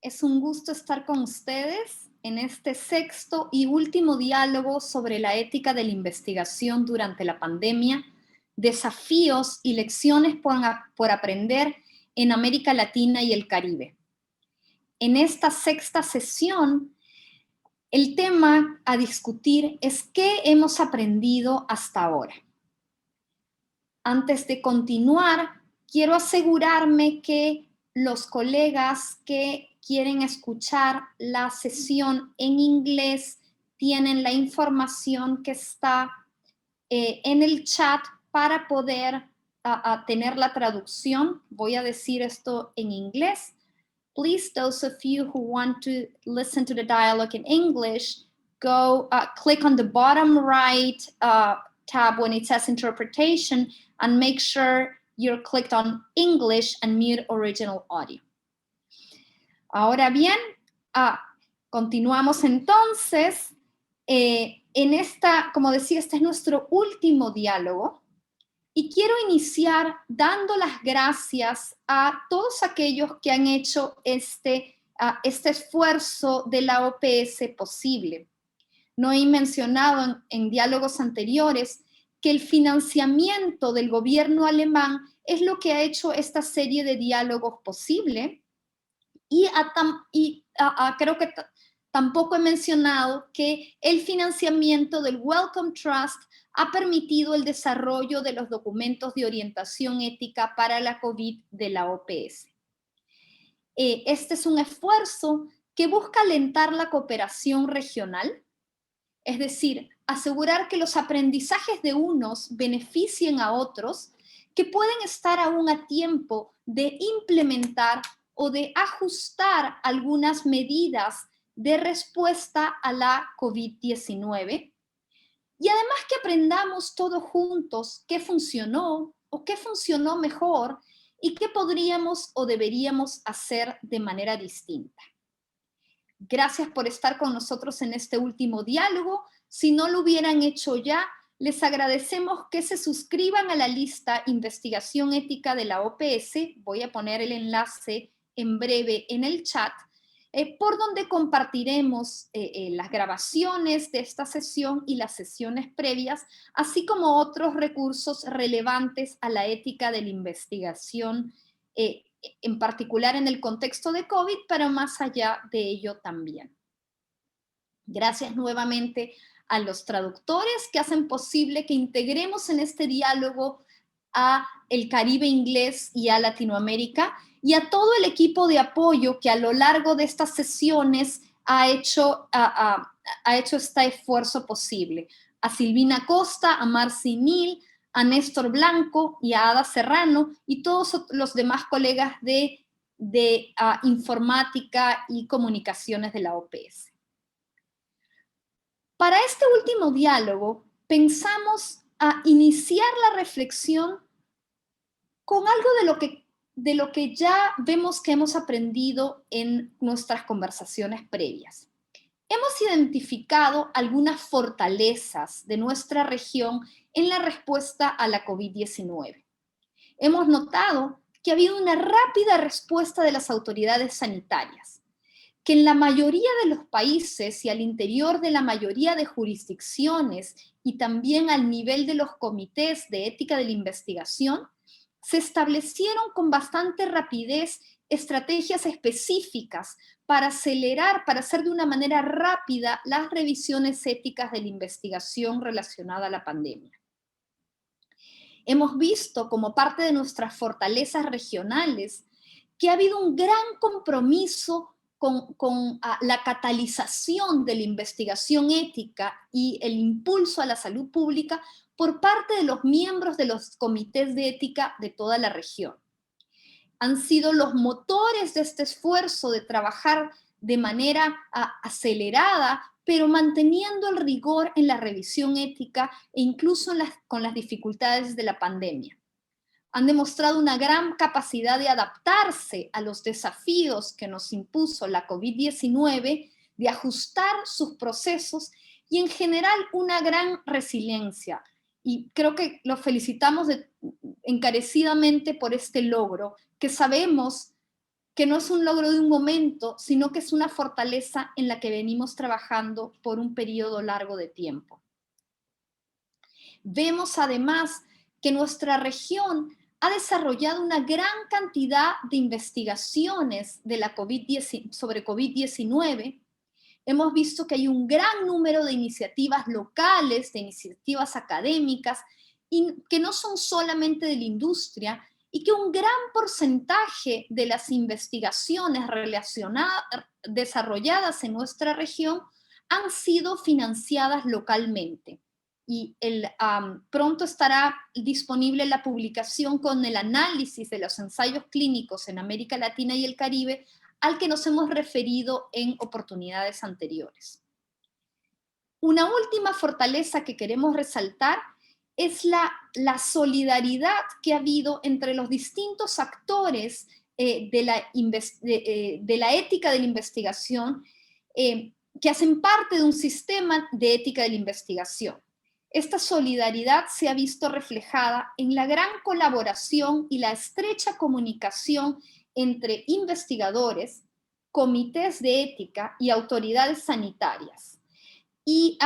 Es un gusto estar con ustedes en este sexto y último diálogo sobre la ética de la investigación durante la pandemia, desafíos y lecciones por aprender en América Latina y el Caribe. En esta sexta sesión, el tema a discutir es qué hemos aprendido hasta ahora. Antes de continuar, quiero asegurarme que los colegas que quieren escuchar la sesión en inglés tienen la información que está en el chat para poder tener la traducción. Voy a decir esto en inglés. Please, those of you who want to listen to the dialogue in English, go click on the bottom right tab when it says interpretation and make sure you're clicked on English and mute original audio. Ahora bien, continuamos entonces. En esta, como decía, este es nuestro último diálogo y quiero iniciar dando las gracias a todos aquellos que han hecho este esfuerzo de la OPS posible. No he mencionado en diálogos anteriores que el financiamiento del gobierno alemán es lo que ha hecho esta serie de diálogos posible y creo que tampoco he mencionado que el financiamiento del Wellcome Trust ha permitido el desarrollo de los documentos de orientación ética para la COVID de la OPS. Este es un esfuerzo que busca alentar la cooperación regional, es decir, asegurar que los aprendizajes de unos beneficien a otros que pueden estar aún a tiempo de implementar o de ajustar algunas medidas de respuesta a la COVID-19 y además que aprendamos todos juntos qué funcionó o qué funcionó mejor y qué podríamos o deberíamos hacer de manera distinta. Gracias por estar con nosotros en este último diálogo. Si no lo hubieran hecho ya, les agradecemos que se suscriban a la lista Investigación Ética de la OPS. Voy a poner el enlace en breve en el chat, por donde compartiremos las grabaciones de esta sesión y las sesiones previas, así como otros recursos relevantes a la ética de la investigación, en particular en el contexto de COVID, pero más allá de ello también. Gracias nuevamente a los traductores que hacen posible que integremos en este diálogo a el Caribe inglés y a Latinoamérica, y a todo el equipo de apoyo que a lo largo de estas sesiones ha hecho este esfuerzo posible. A Silvina Costa, a Marci Nil, a Néstor Blanco y a Ada Serrano y todos los demás colegas de informática y comunicaciones de la OPS. Para este último diálogo, pensamos a iniciar la reflexión con algo de lo que ya vemos que hemos aprendido en nuestras conversaciones previas. Hemos identificado algunas fortalezas de nuestra región en la respuesta a la COVID-19. Hemos notado que ha habido una rápida respuesta de las autoridades sanitarias, que en la mayoría de los países y al interior de la mayoría de jurisdicciones y también al nivel de los comités de ética de la investigación, se establecieron con bastante rapidez estrategias específicas para acelerar, para hacer de una manera rápida las revisiones éticas de la investigación relacionada a la pandemia. Hemos visto como parte de nuestras fortalezas regionales que ha habido un gran compromiso con la catalización de la investigación ética y el impulso a la salud pública por parte de los miembros de los comités de ética de toda la región. Han sido los motores de este esfuerzo de trabajar de manera acelerada, pero manteniendo el rigor en la revisión ética e incluso con las dificultades de la pandemia. Han demostrado una gran capacidad de adaptarse a los desafíos que nos impuso la COVID-19, de ajustar sus procesos y en general una gran resiliencia. Y creo que los felicitamos encarecidamente por este logro, que sabemos que no es un logro de un momento, sino que es una fortaleza en la que venimos trabajando por un periodo largo de tiempo. Vemos además que nuestra región ha desarrollado una gran cantidad de investigaciones de la sobre COVID-19. Hemos visto que hay un gran número de iniciativas locales, de iniciativas académicas, y que no son solamente de la industria, y que un gran porcentaje de las investigaciones desarrolladas en nuestra región han sido financiadas localmente. Y pronto estará disponible la publicación con el análisis de los ensayos clínicos en América Latina y el Caribe, al que nos hemos referido en oportunidades anteriores. Una última fortaleza que queremos resaltar es la solidaridad que ha habido entre los distintos actores de la ética de la investigación que hacen parte de un sistema de ética de la investigación. Esta solidaridad se ha visto reflejada en la gran colaboración y la estrecha comunicación entre investigadores, comités de ética y autoridades sanitarias. Y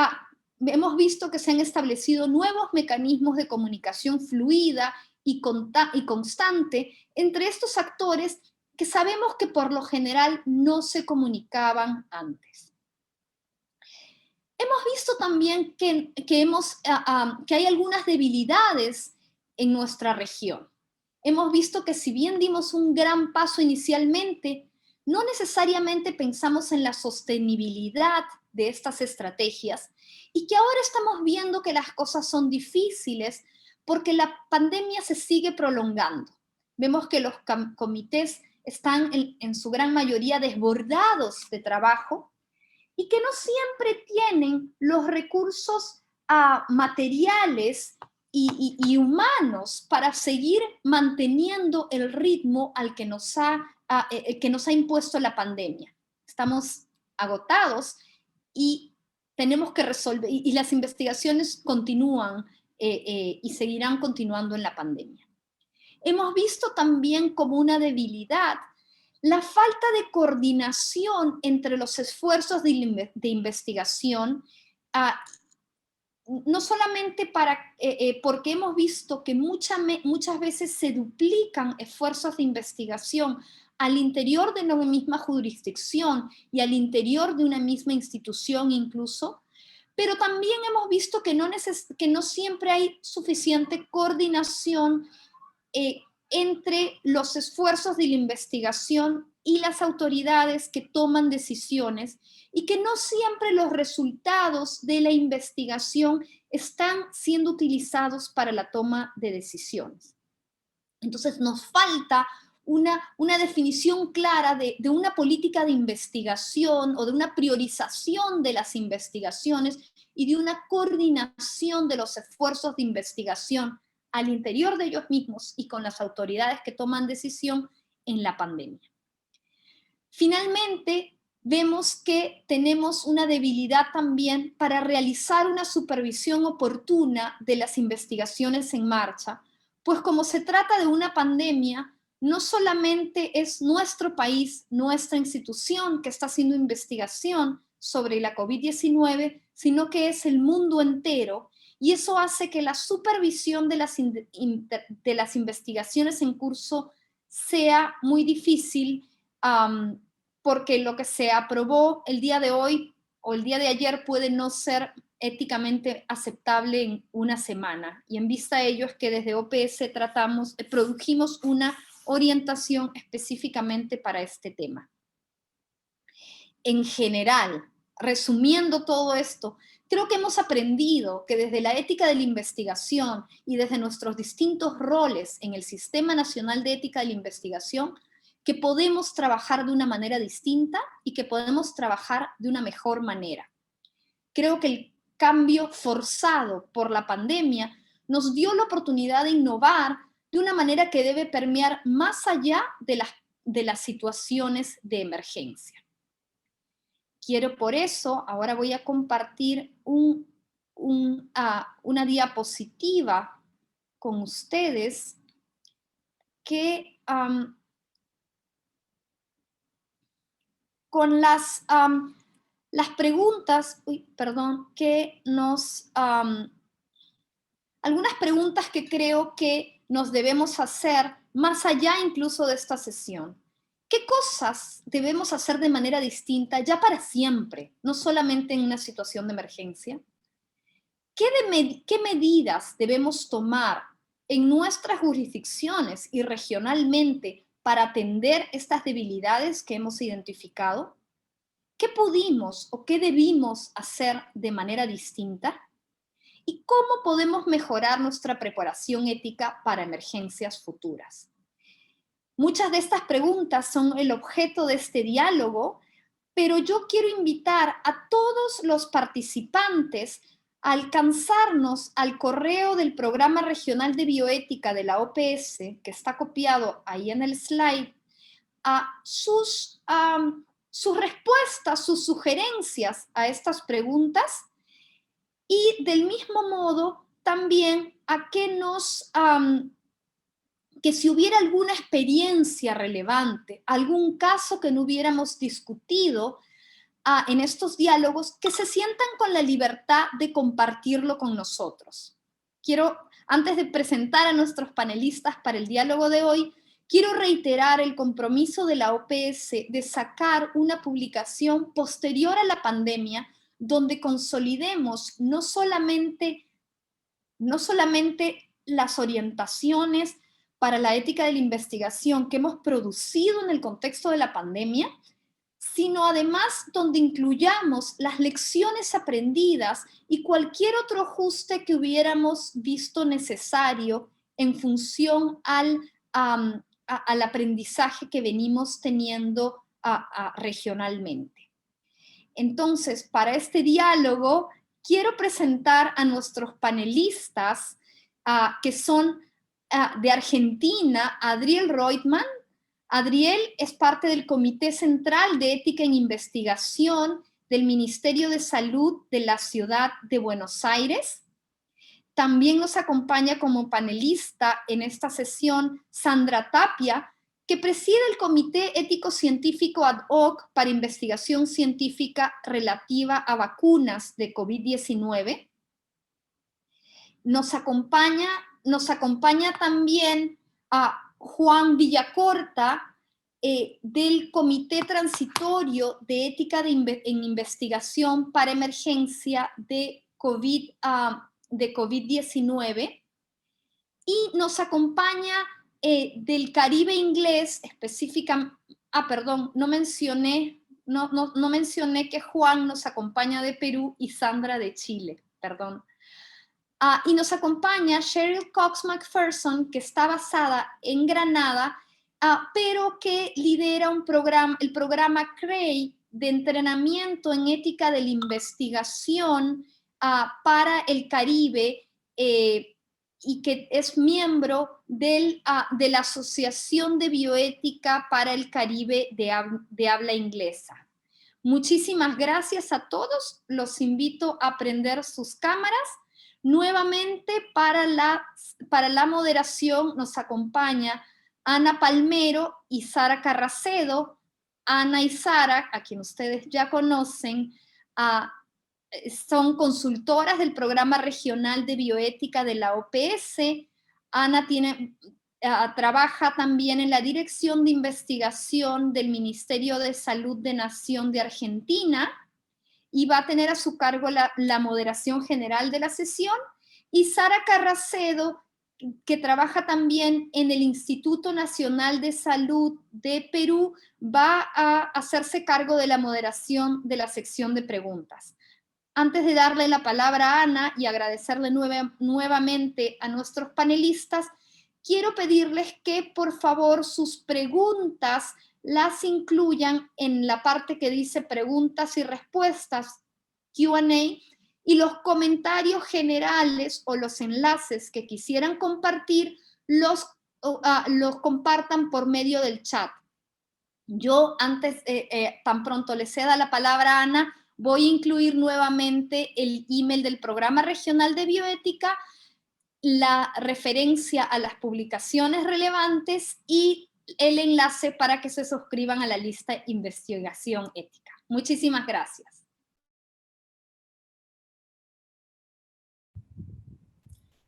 hemos visto que se han establecido nuevos mecanismos de comunicación fluida y constante entre estos actores que sabemos que por lo general no se comunicaban antes. Hemos visto también que hay algunas debilidades en nuestra región. Hemos visto que si bien dimos un gran paso inicialmente, no necesariamente pensamos en la sostenibilidad de estas estrategias y que ahora estamos viendo que las cosas son difíciles porque la pandemia se sigue prolongando. Vemos que los comités están en su gran mayoría desbordados de trabajo y que no siempre tienen los recursos materiales y humanos para seguir manteniendo el ritmo al que nos ha impuesto la pandemia. Estamos agotados y tenemos que resolver, y las investigaciones continúan y seguirán continuando en la pandemia. Hemos visto también como una debilidad la falta de coordinación entre los esfuerzos de investigación, no solamente porque hemos visto que muchas veces se duplican esfuerzos de investigación al interior de una misma jurisdicción y al interior de una misma institución incluso, pero también hemos visto que no siempre hay suficiente coordinación entre los esfuerzos de la investigación y las autoridades que toman decisiones y que no siempre los resultados de la investigación están siendo utilizados para la toma de decisiones. Entonces nos falta una definición clara de una política de investigación o de una priorización de las investigaciones y de una coordinación de los esfuerzos de investigación al interior de ellos mismos y con las autoridades que toman decisión en la pandemia. Finalmente, vemos que tenemos una debilidad también para realizar una supervisión oportuna de las investigaciones en marcha, pues como se trata de una pandemia, no solamente es nuestro país, nuestra institución que está haciendo investigación sobre la COVID-19, sino que es el mundo entero, y eso hace que la supervisión de las investigaciones en curso sea muy difícil, porque lo que se aprobó el día de hoy o el día de ayer puede no ser éticamente aceptable en una semana. Y en vista de ello es que desde OPS produjimos una orientación específicamente para este tema. En general, resumiendo todo esto, creo que hemos aprendido que desde la ética de la investigación y desde nuestros distintos roles en el Sistema Nacional de Ética de la Investigación, que podemos trabajar de una manera distinta y que podemos trabajar de una mejor manera. Creo que el cambio forzado por la pandemia nos dio la oportunidad de innovar de una manera que debe permear más allá de las situaciones de emergencia. Quiero por eso, ahora voy a compartir una diapositiva con ustedes que con las preguntas, que algunas preguntas que creo que nos debemos hacer más allá incluso de esta sesión. ¿Qué cosas debemos hacer de manera distinta ya para siempre, no solamente en una situación de emergencia? ¿Qué medidas debemos tomar en nuestras jurisdicciones y regionalmente para atender estas debilidades que hemos identificado? ¿Qué pudimos o qué debimos hacer de manera distinta? ¿Y cómo podemos mejorar nuestra preparación ética para emergencias futuras? Muchas de estas preguntas son el objeto de este diálogo, pero yo quiero invitar a todos los participantes a alcanzarnos al correo del Programa Regional de Bioética de la OPS, que está copiado ahí en el slide, a sus respuestas, sus sugerencias a estas preguntas, y del mismo modo también a que si hubiera alguna experiencia relevante, algún caso que no hubiéramos discutido en estos diálogos, que se sientan con la libertad de compartirlo con nosotros. Antes de presentar a nuestros panelistas para el diálogo de hoy, quiero reiterar el compromiso de la OPS de sacar una publicación posterior a la pandemia donde consolidemos no solamente las orientaciones para la ética de la investigación que hemos producido en el contexto de la pandemia, sino además donde incluyamos las lecciones aprendidas y cualquier otro ajuste que hubiéramos visto necesario en función al aprendizaje que venimos teniendo regionalmente. Entonces, para este diálogo, quiero presentar a nuestros panelistas que son de Argentina, Adriel Reutemann. Adriel es parte del Comité Central de Ética en Investigación del Ministerio de Salud de la Ciudad de Buenos Aires. También nos acompaña como panelista en esta sesión Sandra Tapia, que preside el Comité Ético Científico ad hoc para investigación científica relativa a vacunas de COVID-19. Nos acompaña también a Juan Villacorta, del Comité Transitorio de Ética en Investigación para Emergencia de COVID-19. Y nos acompaña del Caribe inglés, no mencioné que Juan nos acompaña de Perú y Sandra de Chile, perdón. Y nos acompaña Cheryl Cox McPherson, que está basada en Granada, pero que lidera el programa CREI de entrenamiento en ética de la investigación para el Caribe, y que es miembro de la Asociación de Bioética para el Caribe de habla inglesa. Muchísimas gracias a todos. Los invito a prender sus cámaras. Nuevamente, para la moderación nos acompaña Ana Palmero y Sara Carracedo. Ana y Sara, a quien ustedes ya conocen, son consultoras del Programa Regional de Bioética de la OPS. Ana trabaja también en la Dirección de Investigación del Ministerio de Salud de Nación de Argentina y va a tener a su cargo la moderación general de la sesión. Y Sara Carracedo, que trabaja también en el Instituto Nacional de Salud de Perú, va a hacerse cargo de la moderación de la sección de preguntas. Antes de darle la palabra a Ana y agradecerle nuevamente a nuestros panelistas, quiero pedirles que por favor sus preguntas las incluyan en la parte que dice preguntas y respuestas, Q&A, y los comentarios generales o los enlaces que quisieran compartir los compartan por medio del chat. Yo tan pronto le ceda la palabra a Ana, voy a incluir nuevamente el email del Programa Regional de Bioética, la referencia a las publicaciones relevantes y el enlace para que se suscriban a la lista Investigación Ética. Muchísimas gracias.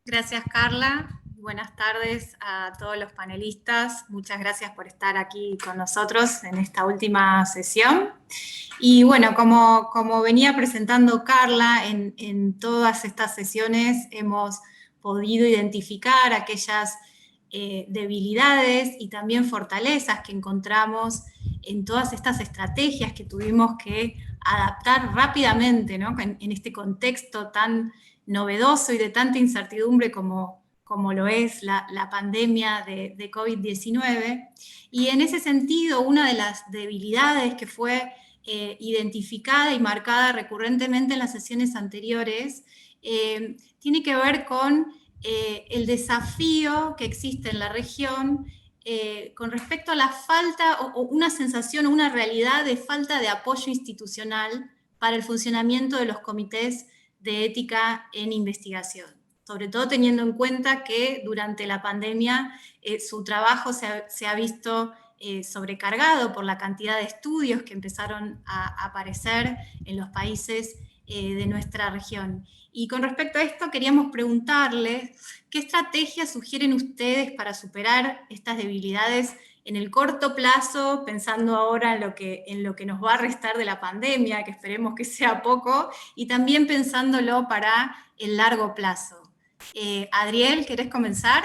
Gracias, Carla. Buenas tardes a todos los panelistas. Muchas gracias por estar aquí con nosotros en esta última sesión. Y bueno, como venía presentando Carla, en todas estas sesiones hemos podido identificar aquellas debilidades y también fortalezas que encontramos en todas estas estrategias que tuvimos que adaptar rápidamente, ¿no? En este contexto tan novedoso y de tanta incertidumbre como lo es la pandemia de COVID-19. Y en ese sentido, una de las debilidades que fue identificada y marcada recurrentemente en las sesiones anteriores tiene que ver con el desafío que existe en la región con respecto a la falta o una sensación o una realidad de falta de apoyo institucional para el funcionamiento de los comités de ética en investigación, sobre todo teniendo en cuenta que durante la pandemia su trabajo se ha visto sobrecargado por la cantidad de estudios que empezaron a aparecer en los países de nuestra región. Y con respecto a esto queríamos preguntarles qué estrategias sugieren ustedes para superar estas debilidades en el corto plazo, pensando ahora en lo que nos va a restar de la pandemia, que esperemos que sea poco, y también pensándolo para el largo plazo. Adriel, ¿querés comenzar?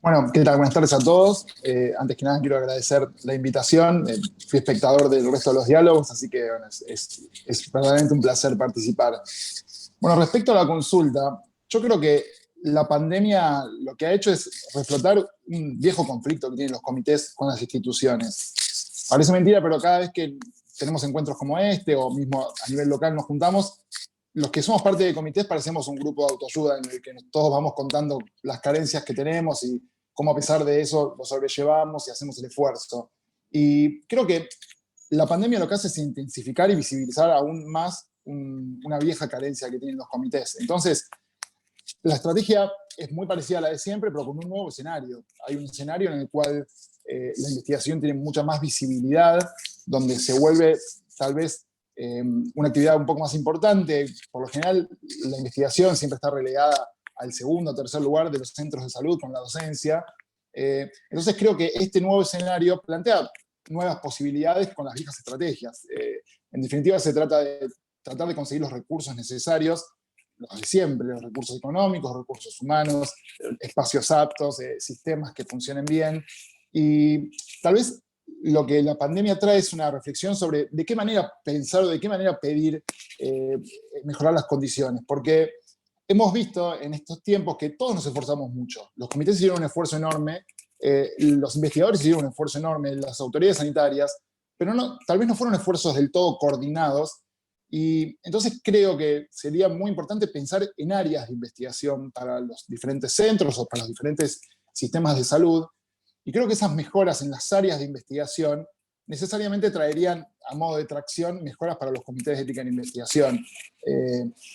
Bueno, ¿qué tal? Buenas tardes a todos. Antes que nada quiero agradecer la invitación. Fui espectador del resto de los diálogos, así que bueno, es verdaderamente un placer participar. Bueno, respecto a la consulta, yo creo que la pandemia lo que ha hecho es reflotar un viejo conflicto que tienen los comités con las instituciones. Parece mentira, pero cada vez que tenemos encuentros como este, o mismo a nivel local nos juntamos, los que somos parte de comités parecemos un grupo de autoayuda en el que todos vamos contando las carencias que tenemos y cómo a pesar de eso lo sobrellevamos y hacemos el esfuerzo. Y creo que la pandemia lo que hace es intensificar y visibilizar aún más una vieja carencia que tienen los comités. Entonces, la estrategia es muy parecida a la de siempre, pero con un nuevo escenario. Hay un escenario en el cual la investigación tiene mucha más visibilidad, donde se vuelve tal vez una actividad un poco más importante. Por lo general, la investigación siempre está relegada al segundo o tercer lugar de los centros de salud con la docencia. Entonces creo que este nuevo escenario plantea nuevas posibilidades con las viejas estrategias. En definitiva, se trata de tratar de conseguir los recursos necesarios, los de siempre, los recursos económicos, recursos humanos, espacios aptos, sistemas que funcionen bien. Y tal vez lo que la pandemia trae es una reflexión sobre de qué manera pensar o de qué manera pedir mejorar las condiciones. Porque hemos visto en estos tiempos que todos nos esforzamos mucho. Los comités hicieron un esfuerzo enorme, los investigadores hicieron un esfuerzo enorme, las autoridades sanitarias, pero tal vez no fueron esfuerzos del todo coordinados. Y entonces creo que sería muy importante pensar en áreas de investigación para los diferentes centros o para los diferentes sistemas de salud. Y creo que esas mejoras en las áreas de investigación necesariamente traerían, a modo de tracción, mejoras para los comités de ética en investigación.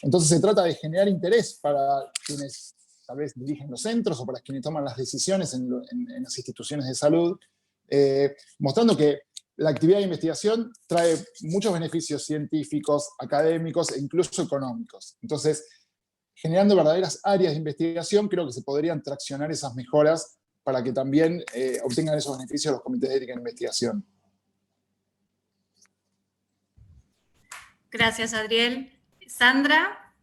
Entonces se trata de generar interés para quienes tal vez dirigen los centros o para quienes toman las decisiones en las instituciones de salud, mostrando que la actividad de investigación trae muchos beneficios científicos, académicos e incluso económicos. Entonces, generando verdaderas áreas de investigación, creo que se podrían traccionar esas mejoras para que también obtengan esos beneficios los comités de ética en investigación. Gracias, Adriel. Sandra.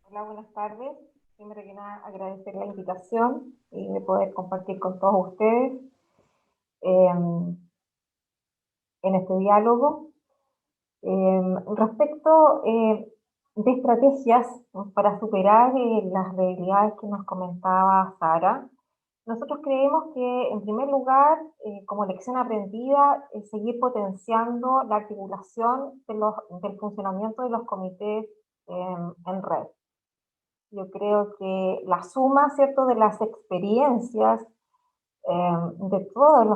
Hola, buenas tardes. Primero que nada, agradecer la invitación y de poder compartir con todos ustedes en este diálogo. Respecto de estrategias para superar las debilidades que nos comentaba Sara, nosotros creemos que, en primer lugar, como lección aprendida, seguir potenciando la articulación del funcionamiento de los comités en red. Yo creo que la suma, ¿cierto?, de las experiencias de todas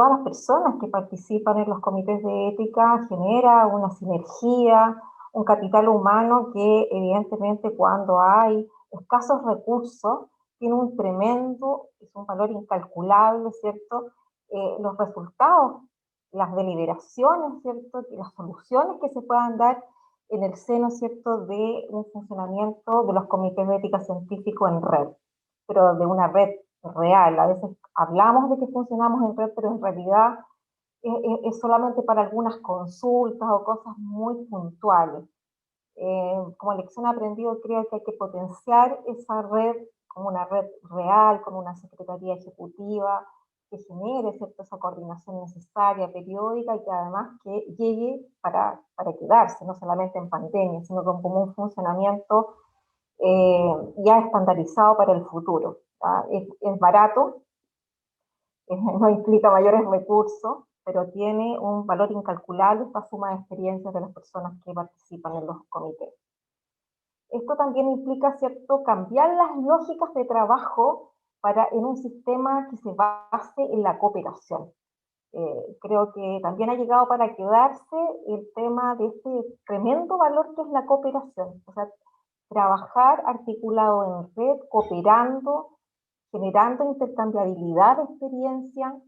las personas que participan en los comités de ética genera una sinergia, un capital humano que evidentemente cuando hay escasos recursos, tiene un tremendo, es un valor incalculable, ¿cierto? Los resultados, las deliberaciones, ¿cierto? Y las soluciones que se puedan dar en el seno, ¿cierto?, de un funcionamiento de los comités de ética científico en red, pero de una red real. A veces hablamos de que funcionamos en red, pero en realidad es solamente para algunas consultas o cosas muy puntuales. Como lección aprendida, creo que hay que potenciar esa red como una red real, con una secretaría ejecutiva que genere, ¿cierto?, esa coordinación necesaria, periódica, y que además que llegue para quedarse, no solamente en pandemia, sino como un funcionamiento ya estandarizado para el futuro. Es barato, no implica mayores recursos, pero tiene un valor incalculable esta suma de experiencias de las personas que participan en los comités. Esto también implica, ¿cierto?, cambiar las lógicas de trabajo en un sistema que se base en la cooperación. Creo que también ha llegado para quedarse el tema de este tremendo valor que es la cooperación. O sea, trabajar articulado en red, cooperando, generando intercambiabilidad de experiencia.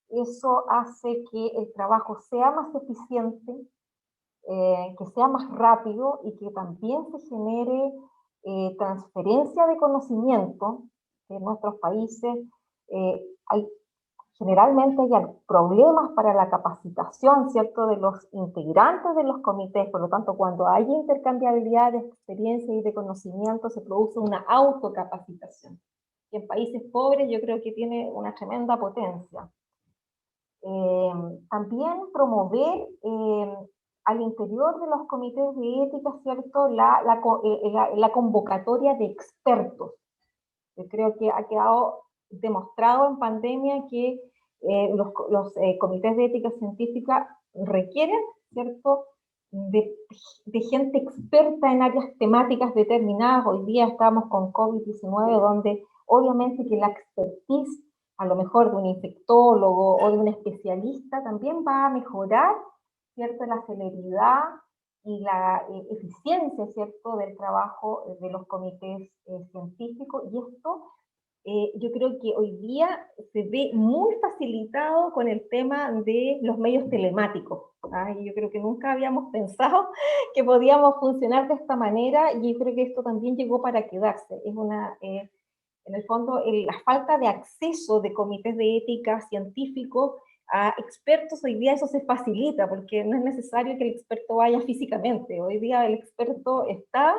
Eso hace que el trabajo sea más eficiente, que sea más rápido y que también se genere transferencia de conocimiento. En nuestros países generalmente hay problemas para la capacitación, ¿cierto?, de los integrantes de los comités. Por lo tanto, cuando hay intercambiabilidad de experiencia y de conocimiento, se produce una autocapacitación. Y en países pobres yo creo que tiene una tremenda potencia. También promover al interior de los comités de ética, ¿cierto?, la convocatoria de expertos. Yo creo que ha quedado demostrado en pandemia que los comités de ética científica requieren, ¿cierto?, de gente experta en áreas temáticas determinadas. Hoy día estamos con COVID-19, donde obviamente que la expertise, a lo mejor de un infectólogo o de un especialista, también va a mejorar, ¿cierto?, la celeridad y la eficiencia, ¿cierto?, del trabajo de los comités científicos. Y esto yo creo que hoy día se ve muy facilitado con el tema de los medios telemáticos. Y yo creo que nunca habíamos pensado que podíamos funcionar de esta manera, y yo creo que esto también llegó para quedarse. Es en el fondo, la falta de acceso de comités de ética científicos a expertos, hoy día eso se facilita, porque no es necesario que el experto vaya físicamente. Hoy día el experto está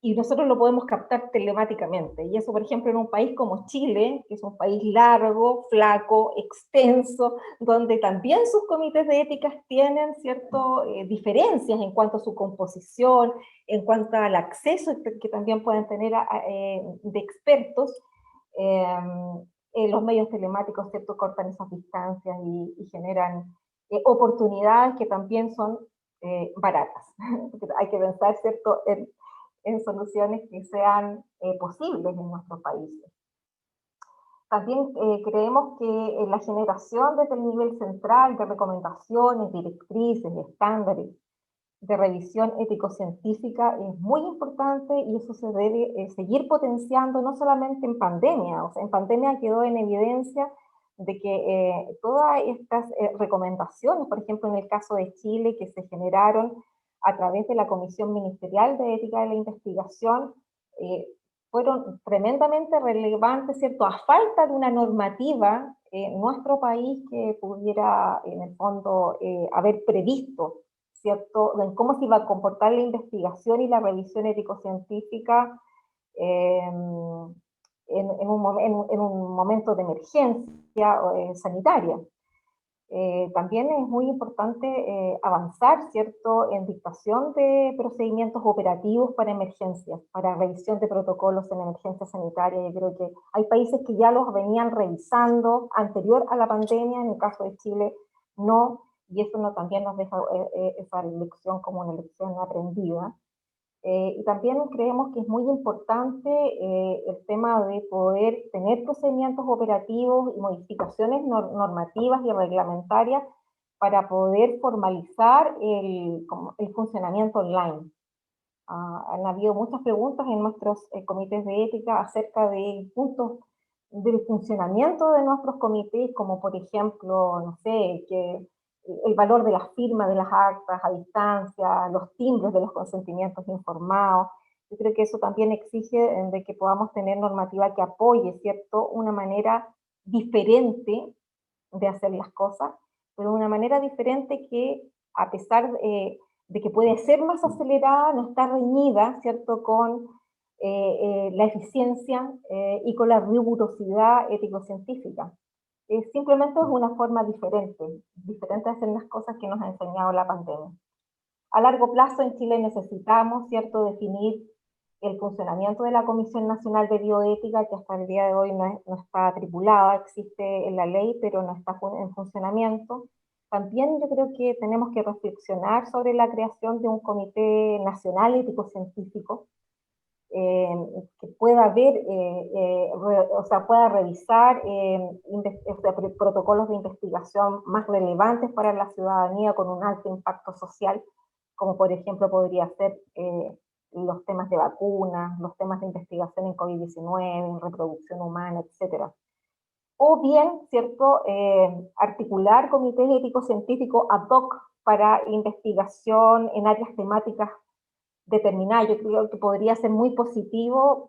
y nosotros lo podemos captar telemáticamente. Y eso, por ejemplo, en un país como Chile, que es un país largo, flaco, extenso, donde también sus comités de ética tienen ciertas diferencias en cuanto a su composición, en cuanto al acceso que también pueden tener de expertos. Los medios telemáticos, ¿cierto?, cortan esas distancias y generan oportunidades que también son baratas. Hay que pensar, ¿cierto?, en soluciones que sean posibles en nuestros países. También creemos que la generación desde el nivel central de recomendaciones, directrices, estándares de revisión ético-científica es muy importante, y eso se debe seguir potenciando, no solamente en pandemia. O sea, en pandemia quedó en evidencia de que todas estas recomendaciones, por ejemplo, en el caso de Chile, que se generaron a través de la Comisión Ministerial de Ética de la Investigación, fueron tremendamente relevantes, ¿cierto?, a falta de una normativa en nuestro país que pudiera, en el fondo, haber previsto, ¿cierto?, en cómo se iba a comportar la investigación y la revisión ético-científica en un momento de emergencia sanitaria. También es muy importante avanzar, ¿cierto?, en dictación de procedimientos operativos para emergencias, para revisión de protocolos en emergencia sanitaria. Yo creo que hay países que ya los venían revisando anterior a la pandemia, en el caso de Chile no, y eso también nos deja esa lección como una lección aprendida. Y también creemos que es muy importante el tema de poder tener procedimientos operativos y modificaciones normativas y reglamentarias para poder formalizar el funcionamiento online. Han habido muchas preguntas en nuestros comités de ética acerca de puntos del funcionamiento de nuestros comités, como por ejemplo, no sé, que el valor de las firmas de las actas a distancia, los timbres de los consentimientos informados. Yo creo que eso también exige de que podamos tener normativa que apoye, ¿cierto?, una manera diferente de hacer las cosas, pero una manera diferente que, a pesar de que puede ser más acelerada, no está reñida, ¿cierto?, con la eficiencia y con la rigurosidad ético-científica. Simplemente es una forma diferente de hacer las cosas que nos ha enseñado la pandemia. A largo plazo en Chile necesitamos, ¿cierto?, definir el funcionamiento de la Comisión Nacional de Bioética, que hasta el día de hoy no está tripulada, existe en la ley, pero no está en funcionamiento. También yo creo que tenemos que reflexionar sobre la creación de un Comité Nacional Ético-Científico, que pueda ver, pueda revisar protocolos de investigación más relevantes para la ciudadanía con un alto impacto social, como por ejemplo podría ser los temas de vacunas, los temas de investigación en COVID-19, en reproducción humana, etc. O bien, ¿cierto?, articular comités éticos científicos ad hoc para investigación en áreas temáticas determinadas. Yo creo que podría ser muy positivo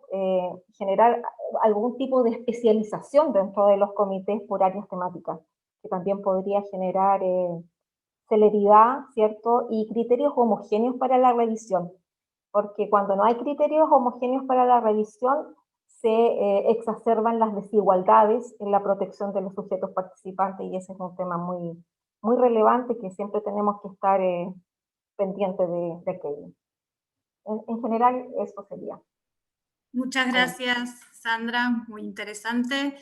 generar algún tipo de especialización dentro de los comités por áreas temáticas, que también podría generar celeridad, ¿cierto?, y criterios homogéneos para la revisión, porque cuando no hay criterios homogéneos para la revisión, se exacerban las desigualdades en la protección de los sujetos participantes, y ese es un tema muy, muy relevante que siempre tenemos que estar pendientes de aquello. En general, eso sería. Muchas gracias, Sandra, muy interesante.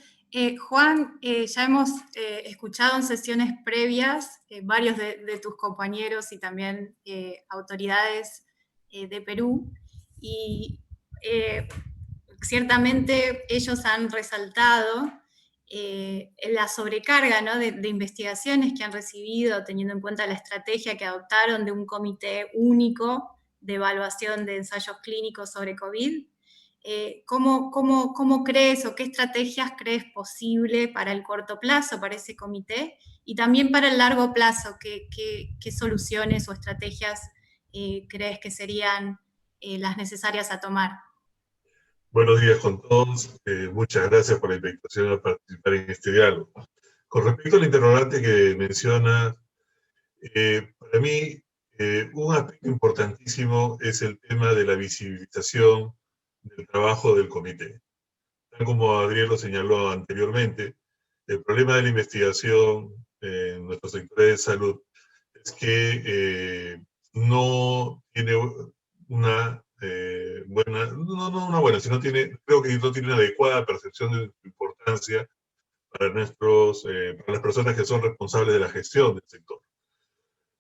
Juan, ya hemos escuchado en sesiones previas varios de tus compañeros y también autoridades de Perú, y ciertamente ellos han resaltado la sobrecarga, ¿no?, de investigaciones que han recibido, teniendo en cuenta la estrategia que adoptaron de un comité único de evaluación de ensayos clínicos sobre COVID. ¿Cómo crees o qué estrategias crees posible para el corto plazo, para ese comité, y también para el largo plazo? ¿Qué soluciones o estrategias crees que serían las necesarias a tomar? Buenos días con todos. Muchas gracias por la invitación a participar en este diálogo. Con respecto al interrogante que menciona, para mí un aspecto importantísimo es el tema de la visibilización del trabajo del comité. Tal como Adriel lo señaló anteriormente, el problema de la investigación en nuestros sectores de salud es que no tiene una sino creo que no tiene una adecuada percepción de su importancia para para las personas que son responsables de la gestión del sector.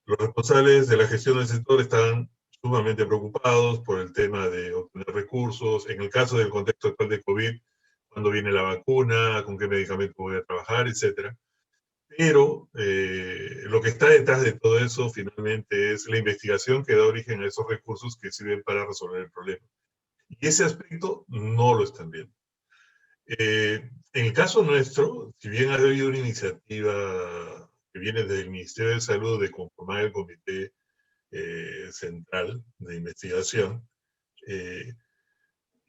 Los responsables de la gestión del sector están sumamente preocupados por el tema de obtener recursos, en el caso del contexto actual de COVID, cuándo viene la vacuna, con qué medicamento voy a trabajar, etc. Pero lo que está detrás de todo eso finalmente es la investigación que da origen a esos recursos que sirven para resolver el problema. Y ese aspecto no lo están viendo. En el caso nuestro, si bien ha habido una iniciativa que viene desde el Ministerio de Salud de conformar el Comité Central de Investigación, y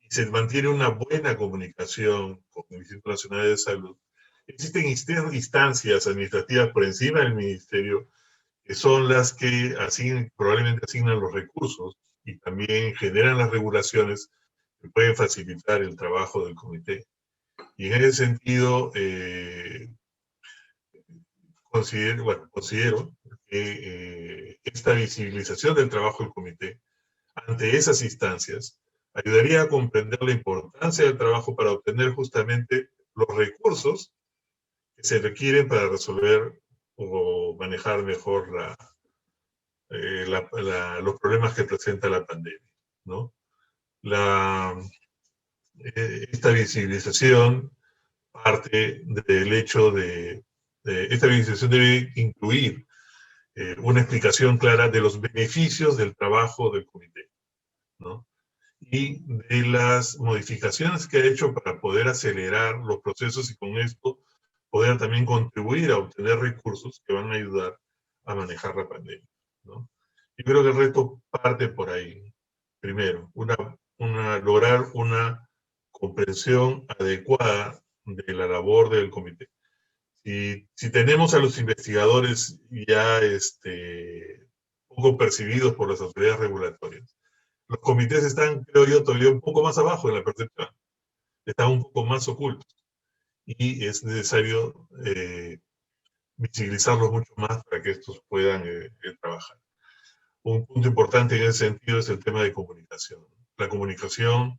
se mantiene una buena comunicación con el Instituto Nacional de Salud, existen instancias administrativas por encima del Ministerio que son las que probablemente asignan los recursos y también generan las regulaciones que pueden facilitar el trabajo del comité. Y en ese sentido, considero que esta visibilización del trabajo del comité ante esas instancias ayudaría a comprender la importancia del trabajo para obtener justamente los recursos que se requieren para resolver o manejar mejor los problemas que presenta la pandemia, ¿no? Esta visibilización parte del hecho de esta visibilización debe incluir una explicación clara de los beneficios del trabajo del comité. ¿no? Y de las modificaciones que ha hecho para poder acelerar los procesos y con esto poder también contribuir a obtener recursos que van a ayudar a manejar la pandemia, ¿no? Yo creo que el reto parte por ahí. Primero, lograr una comprensión adecuada de la labor del comité. Si tenemos a los investigadores ya poco percibidos por las autoridades regulatorias, los comités están, creo yo, todavía un poco más abajo en la percepción, están un poco más ocultos y es necesario visibilizarlos mucho más para que estos puedan trabajar. Un punto importante en ese sentido es el tema de comunicación. La comunicación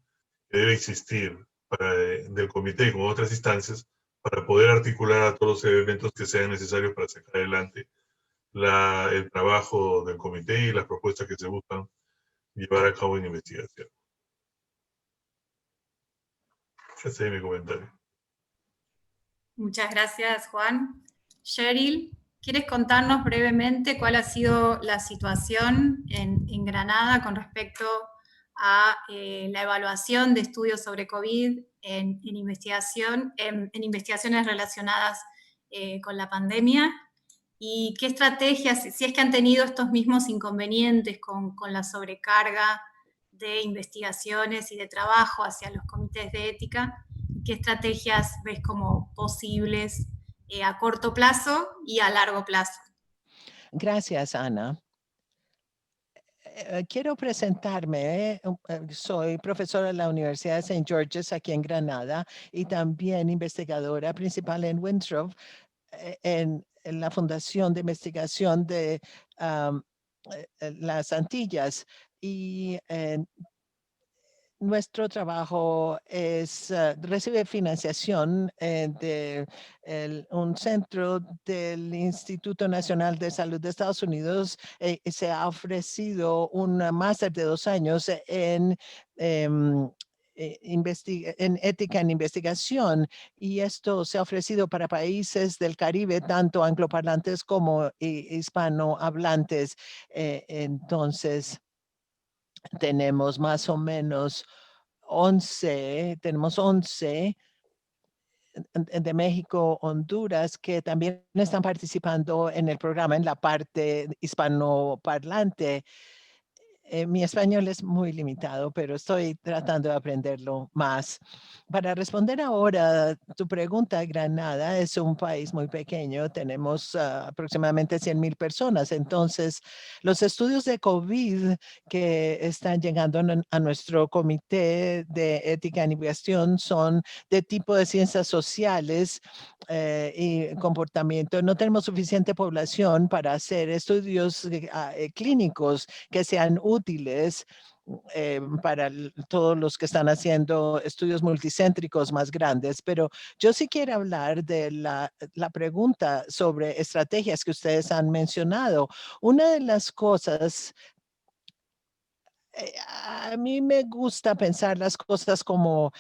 que debe existir del comité con otras instancias para poder articular a todos los elementos que sean necesarios para sacar adelante el trabajo del comité y las propuestas que se buscan llevar a cabo en investigación. Ese es mi comentario. Muchas gracias, Juan. Cheryl, ¿quieres contarnos brevemente cuál ha sido la situación en Granada con respecto a la evaluación de estudios sobre COVID en investigaciones relacionadas con la pandemia? ¿Y qué estrategias, si es que han tenido estos mismos inconvenientes con la sobrecarga de investigaciones y de trabajo hacia los comités de ética, qué estrategias ves como posibles a corto plazo y a largo plazo? Gracias, Ana. Quiero presentarme. Soy profesora de la Universidad de St. George's aquí en Granada y también investigadora principal en Winthrop, en la Fundación de Investigación de las Antillas. Y nuestro trabajo recibe financiación de un centro del Instituto Nacional de Salud de Estados Unidos. Se ha ofrecido un máster de 2 años en ética en investigación, y esto se ha ofrecido para países del Caribe, tanto angloparlantes como hispanohablantes. Entonces, tenemos más o menos 11 de México, Honduras, que también están participando en el programa en la parte hispanoparlante. Mi español es muy limitado, pero estoy tratando de aprenderlo más. Para responder ahora tu pregunta, Granada es un país muy pequeño. Tenemos aproximadamente 100,000 personas. Entonces, los estudios de COVID que están llegando a nuestro comité de ética en investigación son de tipo de ciencias sociales y comportamiento. No tenemos suficiente población para hacer estudios clínicos que sean útiles para todos los que están haciendo estudios multicéntricos más grandes. Pero yo sí quiero hablar de la pregunta sobre estrategias que ustedes han mencionado. Una de las cosas, a mí me gusta pensar las cosas como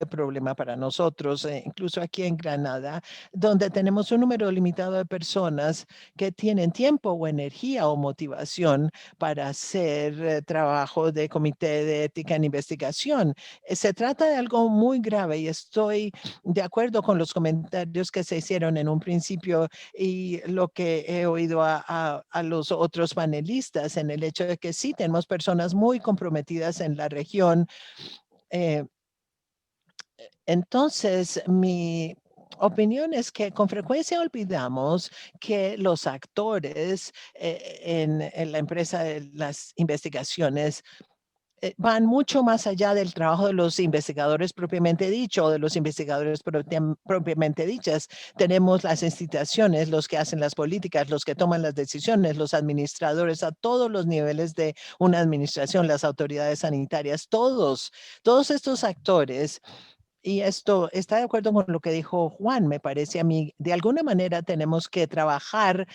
problema para nosotros, incluso aquí en Granada, donde tenemos un número limitado de personas que tienen tiempo o energía o motivación para hacer trabajo de comité de ética en investigación. Se trata de algo muy grave y estoy de acuerdo con los comentarios que se hicieron en un principio y lo que he oído a los otros panelistas en el hecho de que sí tenemos personas muy comprometidas en la región. Entonces, mi opinión es que con frecuencia olvidamos que los actores en la empresa de las investigaciones van mucho más allá del trabajo de los investigadores propiamente dicho, o de los investigadores propiamente dichas. Tenemos las instituciones, los que hacen las políticas, los que toman las decisiones, los administradores a todos los niveles de una administración, las autoridades sanitarias, todos estos actores Y esto está de acuerdo con lo que dijo Juan, me parece a mí. De alguna manera tenemos que trabajar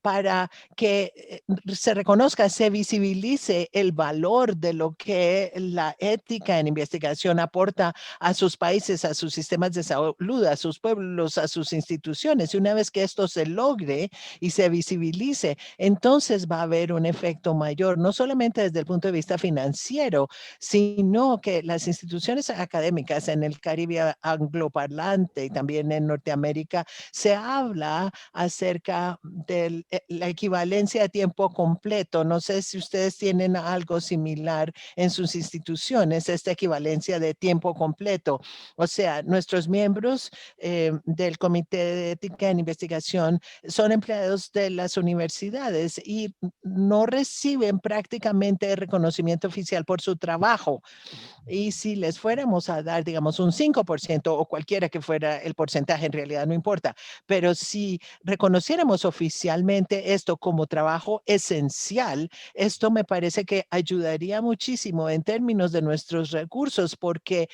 para que se reconozca, se visibilice el valor de lo que la ética en investigación aporta a sus países, a sus sistemas de salud, a sus pueblos, a sus instituciones. Y una vez que esto se logre y se visibilice, entonces va a haber un efecto mayor, no solamente desde el punto de vista financiero, sino que las instituciones académicas en el Caribe angloparlante y también en Norteamérica se habla acerca de la equivalencia a tiempo completo. No sé si ustedes tienen algo similar en sus instituciones, esta equivalencia de tiempo completo. O sea, nuestros miembros del Comité de Ética en Investigación son empleados de las universidades y no reciben prácticamente reconocimiento oficial por su trabajo. Y si les fuéramos a dar, digamos, un 5% o cualquiera que fuera el porcentaje, en realidad no importa, pero si reconociéramos oficialmente esto como trabajo esencial, esto me parece que ayudaría muchísimo en términos de nuestros recursos, porque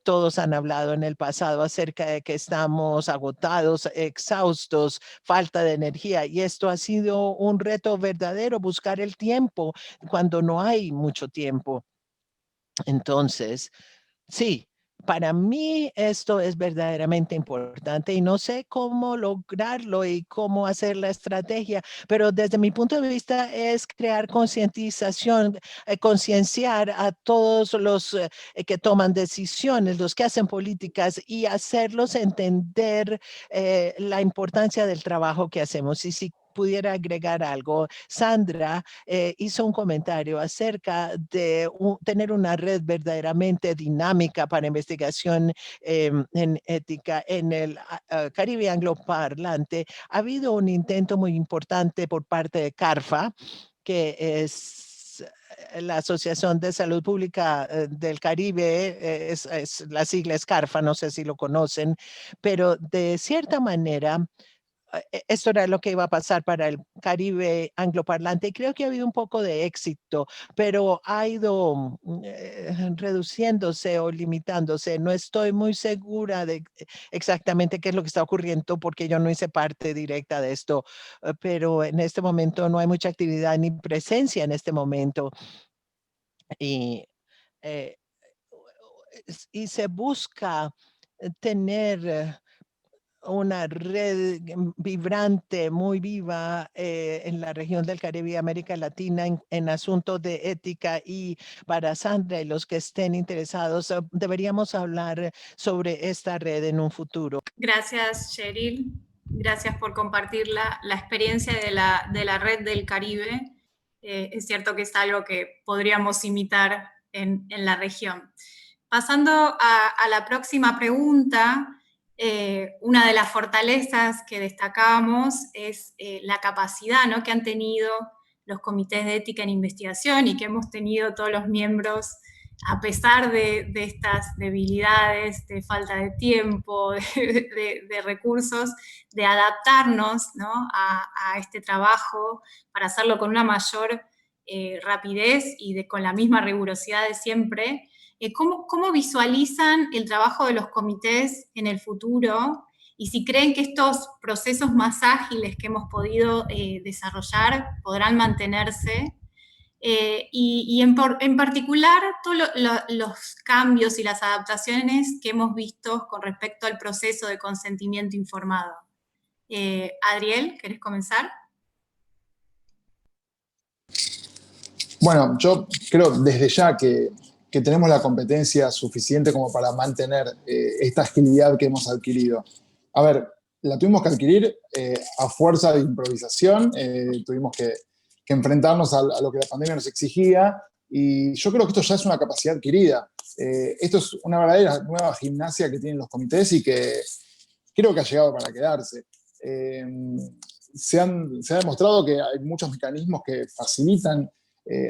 todos han hablado en el pasado acerca de que estamos agotados, exhaustos, falta de energía, y esto ha sido un reto verdadero, buscar el tiempo cuando no hay mucho tiempo. Entonces, sí, para mí esto es verdaderamente importante y no sé cómo lograrlo y cómo hacer la estrategia, pero desde mi punto de vista es crear concientización, concienciar a todos los que toman decisiones, los que hacen políticas y hacerlos entender la importancia del trabajo que hacemos. Y si pudiera agregar algo, Sandra hizo un comentario acerca de tener una red verdaderamente dinámica para investigación en ética en el Caribe angloparlante. Ha habido un intento muy importante por parte de CARFA, que es la Asociación de Salud Pública del Caribe, es la sigla es CARFA, no sé si lo conocen, pero de cierta manera esto era lo que iba a pasar para el Caribe angloparlante y creo que ha habido un poco de éxito, pero ha ido reduciéndose o limitándose. No estoy muy segura de exactamente qué es lo que está ocurriendo porque yo no hice parte directa de esto, pero en este momento no hay mucha actividad ni presencia en este momento. Y, eh, y se busca tener una red vibrante, muy viva en la región del Caribe y América Latina en asuntos de ética. Y para Sandra y los que estén interesados, deberíamos hablar sobre esta red en un futuro. Gracias, Cheryl. Gracias por compartir la experiencia de la red del Caribe. Es cierto que es algo que podríamos imitar en la región. Pasando a la próxima pregunta, una de las fortalezas que destacamos es la capacidad, ¿no?, que han tenido los comités de ética en investigación y que hemos tenido todos los miembros a pesar de estas debilidades, de falta de tiempo, de recursos, de adaptarnos, ¿no?, a este trabajo para hacerlo con una mayor rapidez y con la misma rigurosidad de siempre. ¿Cómo visualizan el trabajo de los comités en el futuro? Y si creen que estos procesos más ágiles que hemos podido desarrollar podrán mantenerse. Y en particular todos los cambios y las adaptaciones que hemos visto con respecto al proceso de consentimiento informado. Adriel, ¿querés comenzar? Bueno, yo creo desde ya que tenemos la competencia suficiente como para mantener esta agilidad que hemos adquirido. A ver, la tuvimos que adquirir a fuerza de improvisación, tuvimos que enfrentarnos a lo que la pandemia nos exigía, y yo creo que esto ya es una capacidad adquirida. Esto es una verdadera nueva gimnasia que tienen los comités y que creo que ha llegado para quedarse. Se ha demostrado que hay muchos mecanismos que facilitan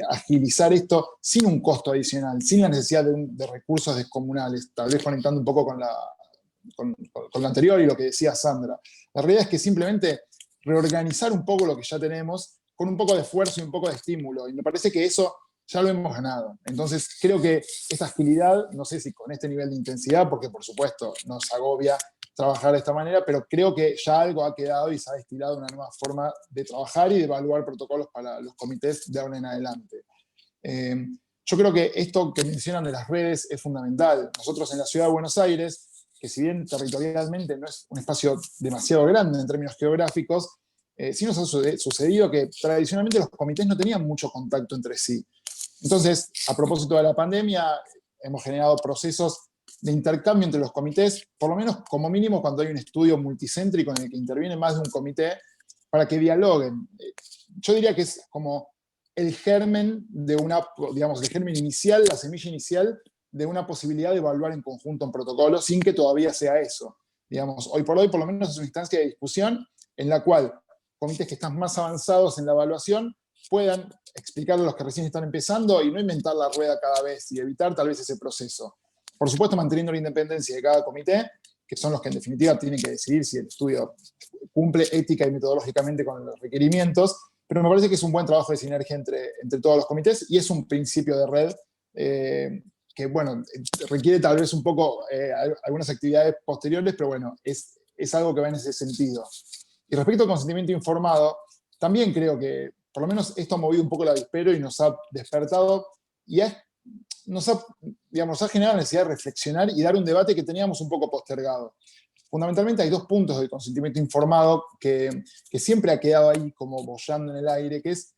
agilizar esto sin un costo adicional, sin la necesidad de recursos descomunales, tal vez conectando un poco con lo anterior y lo que decía Sandra. La realidad es que simplemente reorganizar un poco lo que ya tenemos con un poco de esfuerzo y un poco de estímulo, y me parece que eso ya lo hemos ganado. Entonces creo que esta agilidad, no sé si con este nivel de intensidad, porque por supuesto nos agobia trabajar de esta manera, pero creo que ya algo ha quedado y se ha destilado una nueva forma de trabajar y de evaluar protocolos para los comités de ahora en adelante. Yo creo que esto que mencionan de las redes es fundamental. Nosotros en la ciudad de Buenos Aires, que si bien territorialmente no es un espacio demasiado grande en términos geográficos, sí nos ha sucedido que tradicionalmente los comités no tenían mucho contacto entre sí. Entonces, a propósito de la pandemia, hemos generado procesos de intercambio entre los comités, por lo menos como mínimo cuando hay un estudio multicéntrico en el que interviene más de un comité, para que dialoguen. Yo diría que es como el germen de digamos, el germen inicial, la semilla inicial de una posibilidad de evaluar en conjunto un protocolo, sin que todavía sea eso. Digamos, hoy por menos es una instancia de discusión en la cual comités que están más avanzados en la evaluación puedan explicarle a los que recién están empezando y no inventar la rueda cada vez y evitar tal vez ese proceso. Por supuesto, manteniendo la independencia de cada comité, que son los que en definitiva tienen que decidir si el estudio cumple ética y metodológicamente con los requerimientos, pero me parece que es un buen trabajo de sinergia entre todos los comités y es un principio de red que, bueno, requiere tal vez un poco algunas actividades posteriores, pero bueno, es algo que va en ese sentido. Y respecto al consentimiento informado, también creo que por lo menos esto ha movido un poco el avispero y nos ha despertado y nos ha generado la necesidad de reflexionar y dar un debate que teníamos un poco postergado. Fundamentalmente hay dos puntos del consentimiento informado que siempre ha quedado ahí como boyando en el aire, que es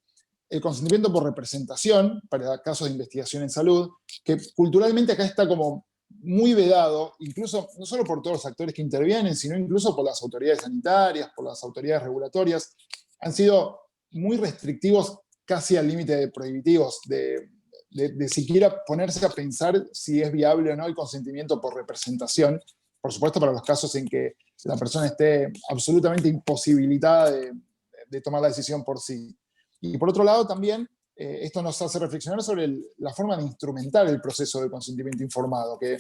el consentimiento por representación para casos de investigación en salud, que culturalmente acá está como muy vedado, incluso no solo por todos los actores que intervienen, sino incluso por las autoridades sanitarias, por las autoridades regulatorias. Han sido muy restrictivos, casi al límite de prohibitivos, de siquiera ponerse a pensar si es viable o no el consentimiento por representación, por supuesto para los casos en que la persona esté absolutamente imposibilitada de tomar la decisión por sí. Y por otro lado también, esto nos hace reflexionar sobre la forma de instrumentar el proceso de consentimiento informado, que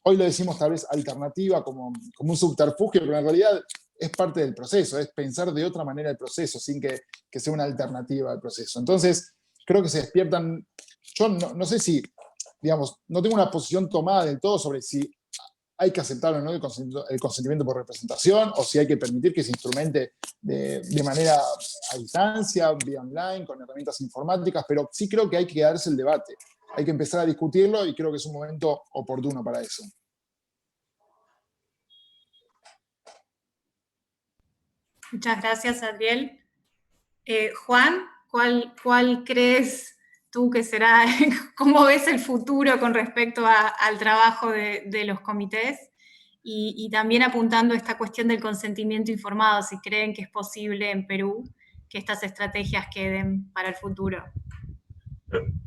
hoy lo decimos tal vez alternativa como un subterfugio, pero en realidad es parte del proceso, es pensar de otra manera el proceso, sin que sea una alternativa al proceso. Entonces, creo que se despiertan, yo no sé si, digamos, no tengo una posición tomada del todo sobre si hay que aceptar o no el consentimiento por representación, o si hay que permitir que se instrumente de manera a distancia, vía online, con herramientas informáticas, pero sí creo que hay que darse el debate, hay que empezar a discutirlo y creo que es un momento oportuno para eso. Muchas gracias, Adriel. Juan, ¿cuál crees tú que será, cómo ves el futuro con respecto al trabajo de los comités? Y también apuntando a esta cuestión del consentimiento informado, si creen que es posible en Perú que estas estrategias queden para el futuro.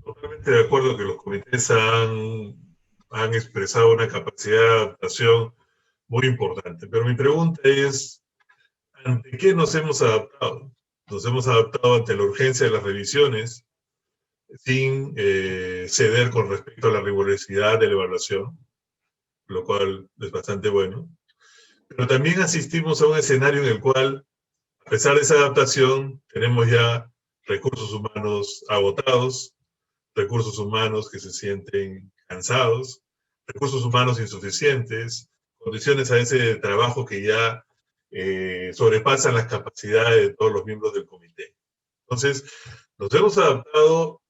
Totalmente de acuerdo que los comités han expresado una capacidad de adaptación muy importante, pero mi pregunta es, ¿ante qué nos hemos adaptado? Nos hemos adaptado ante la urgencia de las revisiones, sin ceder con respecto a la rigurosidad de la evaluación, lo cual es bastante bueno. Pero también asistimos a un escenario en el cual, a pesar de esa adaptación, tenemos ya recursos humanos agotados, recursos humanos que se sienten cansados, recursos humanos insuficientes, condiciones a ese trabajo que ya sobrepasan las capacidades de todos los miembros del comité. Entonces, nos hemos adaptado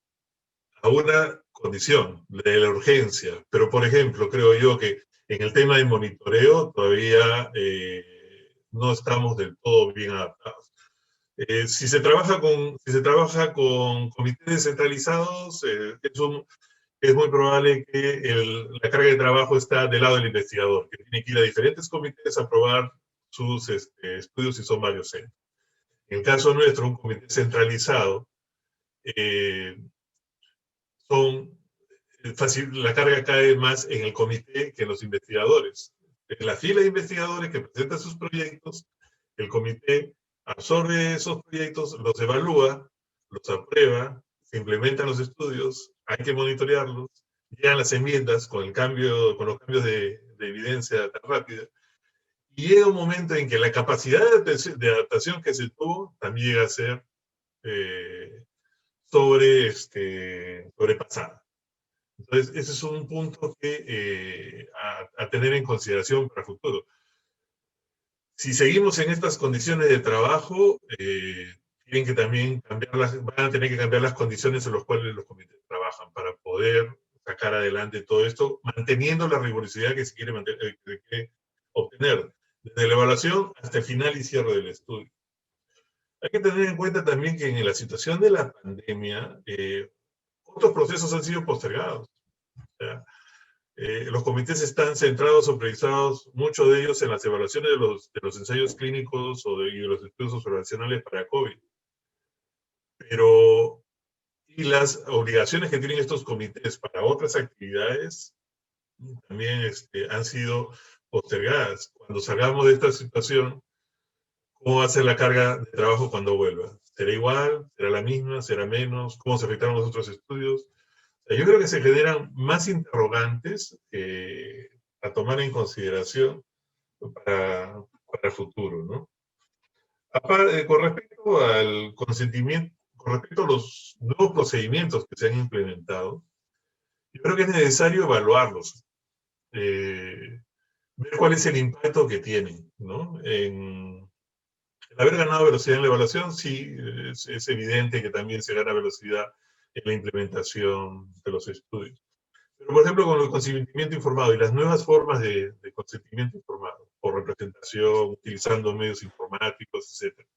a una condición de la urgencia, pero por ejemplo, creo yo que en el tema de monitoreo todavía no estamos del todo bien adaptados. Si se trabaja con comités descentralizados, es muy probable que la carga de trabajo está del lado del investigador, que tiene que ir a diferentes comités a aprobar sus estudios si son varios centros. En el caso nuestro, un comité centralizado, la carga cae más en el comité que en los investigadores. En la fila de investigadores que presentan sus proyectos, el comité absorbe esos proyectos, los evalúa, los aprueba, se implementan los estudios, hay que monitorearlos, llegan las enmiendas con los cambios de evidencia tan rápida, y llega un momento en que la capacidad de adaptación que se tuvo también llega a ser sobrepasada. Entonces, ese es un punto que, a tener en consideración para el futuro. Si seguimos en estas condiciones de trabajo, tienen que también van a tener que cambiar las condiciones en las cuales los comités trabajan para poder sacar adelante todo esto, manteniendo la rigurosidad que se quiere, obtener, desde la evaluación hasta el final y cierre del estudio. Hay que tener en cuenta también que en la situación de la pandemia, otros procesos han sido postergados. O sea, los comités están centrados o priorizados, muchos de ellos, en las evaluaciones de los ensayos clínicos y de los estudios observacionales para COVID. Pero, y las obligaciones que tienen estos comités para otras actividades también han sido postergadas. Cuando salgamos de esta situación, ¿cómo va a ser la carga de trabajo cuando vuelva? ¿Será igual? ¿Será la misma? ¿Será menos? ¿Cómo se afectaron los otros estudios? Yo creo que se generan más interrogantes a tomar en consideración para el futuro, ¿no? Aparte, con respecto al consentimiento, con respecto a los nuevos procedimientos que se han implementado, yo creo que es necesario evaluarlos, ver cuál es el impacto que tienen, ¿no? El haber ganado velocidad en la evaluación, sí, es evidente que también se gana velocidad en la implementación de los estudios. Pero, por ejemplo, con el consentimiento informado y las nuevas formas de consentimiento informado, por representación, utilizando medios informáticos, etc.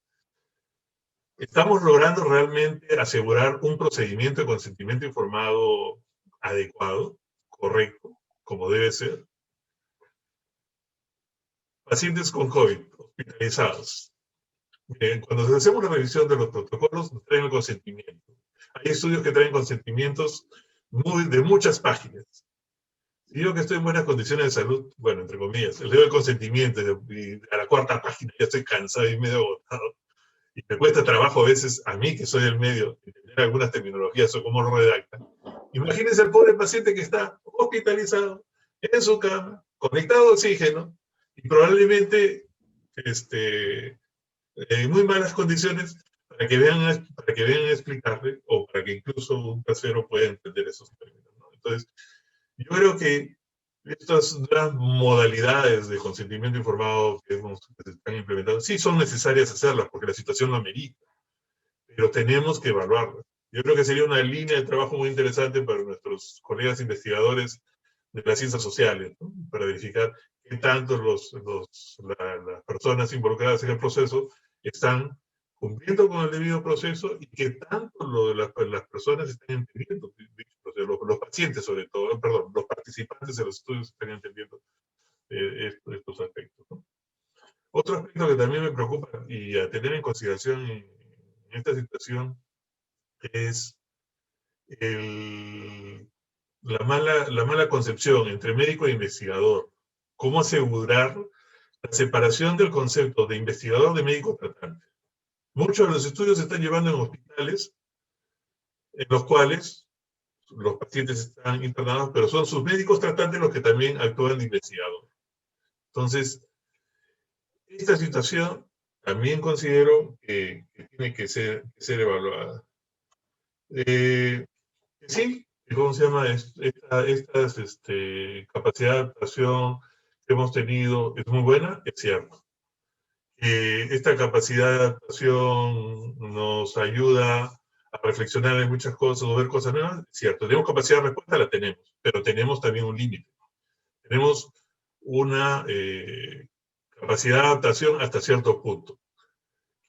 ¿Estamos logrando realmente asegurar un procedimiento de consentimiento informado adecuado, correcto, como debe ser? Pacientes con COVID, hospitalizados. Cuando hacemos la revisión de los protocolos, nos traen el consentimiento. Hay estudios que traen consentimientos de muchas páginas. Si digo que estoy en buenas condiciones de salud, bueno, entre comillas, leo el consentimiento y a la cuarta página ya estoy cansado y medio agotado. Y me cuesta trabajo a veces, a mí que soy del medio, entender algunas terminologías o cómo lo redactan. Imagínense al pobre paciente que está hospitalizado, en su cama, conectado a oxígeno, y probablemente en muy malas condiciones para que vean explicarle, o para que incluso un tercero pueda entender esos términos, ¿no? Entonces, yo creo que estas nuevas modalidades de consentimiento informado que se están implementando, sí son necesarias hacerlas porque la situación lo amerita, pero tenemos que evaluarlas. Yo creo que sería una línea de trabajo muy interesante para nuestros colegas investigadores de las ciencias sociales, ¿no? Para verificar qué tanto las personas involucradas en el proceso están cumpliendo con el debido proceso y qué tanto las personas están entendiendo, los pacientes sobre todo, perdón, los participantes de los estudios están entendiendo estos aspectos, ¿no? Otro aspecto que también me preocupa y a tener en consideración en esta situación es la mala concepción entre médico e investigador. ¿Cómo asegurar la separación del concepto de investigador de médico tratante? Muchos de los estudios se están llevando en hospitales en los cuales los pacientes están internados, pero son sus médicos tratantes los que también actúan de investigador. Entonces, esta situación también considero que tiene que ser evaluada. Sí, ¿cómo se llama? Esta capacidad de adaptación que hemos tenido es muy buena, es cierto. Esta capacidad de adaptación nos ayuda a reflexionar en muchas cosas o ver cosas nuevas, es cierto. Tenemos capacidad de respuesta, la tenemos, pero tenemos también un límite. Tenemos una capacidad de adaptación hasta cierto punto.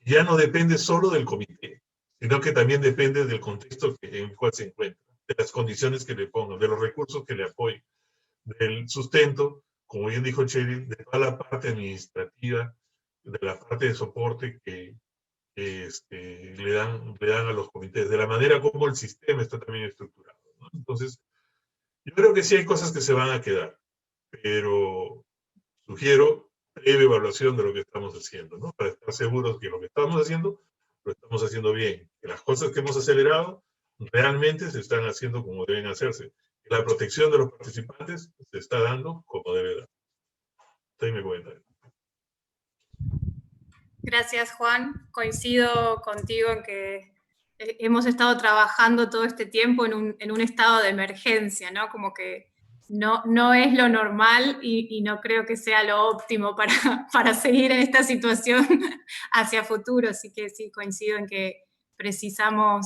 Ya no depende solo del comité, sino que también depende del contexto en el cual se encuentra, de las condiciones que le pongan, de los recursos que le apoyen, del sustento, como bien dijo Cheryl, de toda la parte administrativa, de la parte de soporte que le dan a los comités, de la manera como el sistema está también estructurado, ¿no? Entonces, yo creo que sí hay cosas que se van a quedar, pero sugiero breve evaluación de lo que estamos haciendo, ¿no? Para estar seguros que lo que estamos haciendo, lo estamos haciendo bien, que las cosas que hemos acelerado realmente se están haciendo como deben hacerse, que la protección de los participantes se está dando como debe dar. Ahí me comentario. Gracias, Juan. Coincido contigo en que hemos estado trabajando todo este tiempo en un estado de emergencia, ¿no? Como que no es lo normal y no creo que sea lo óptimo para seguir en esta situación hacia futuro. Así que sí, coincido en que precisamos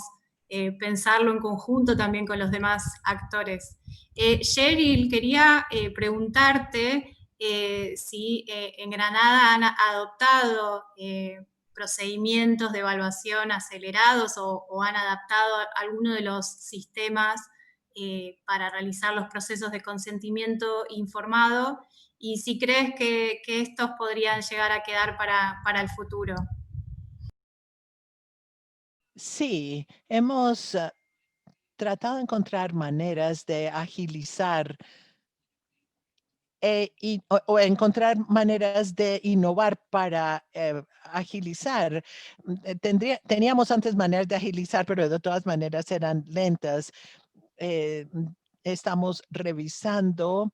pensarlo en conjunto también con los demás actores. Cheryl, quería preguntarte si en Granada han adoptado procedimientos de evaluación acelerados o han adaptado alguno de los sistemas para realizar los procesos de consentimiento informado, y si crees que estos podrían llegar a quedar para el futuro. Sí, hemos tratado de encontrar maneras de agilizar o encontrar maneras de innovar para agilizar. Teníamos antes maneras de agilizar, pero de todas maneras eran lentas. Estamos revisando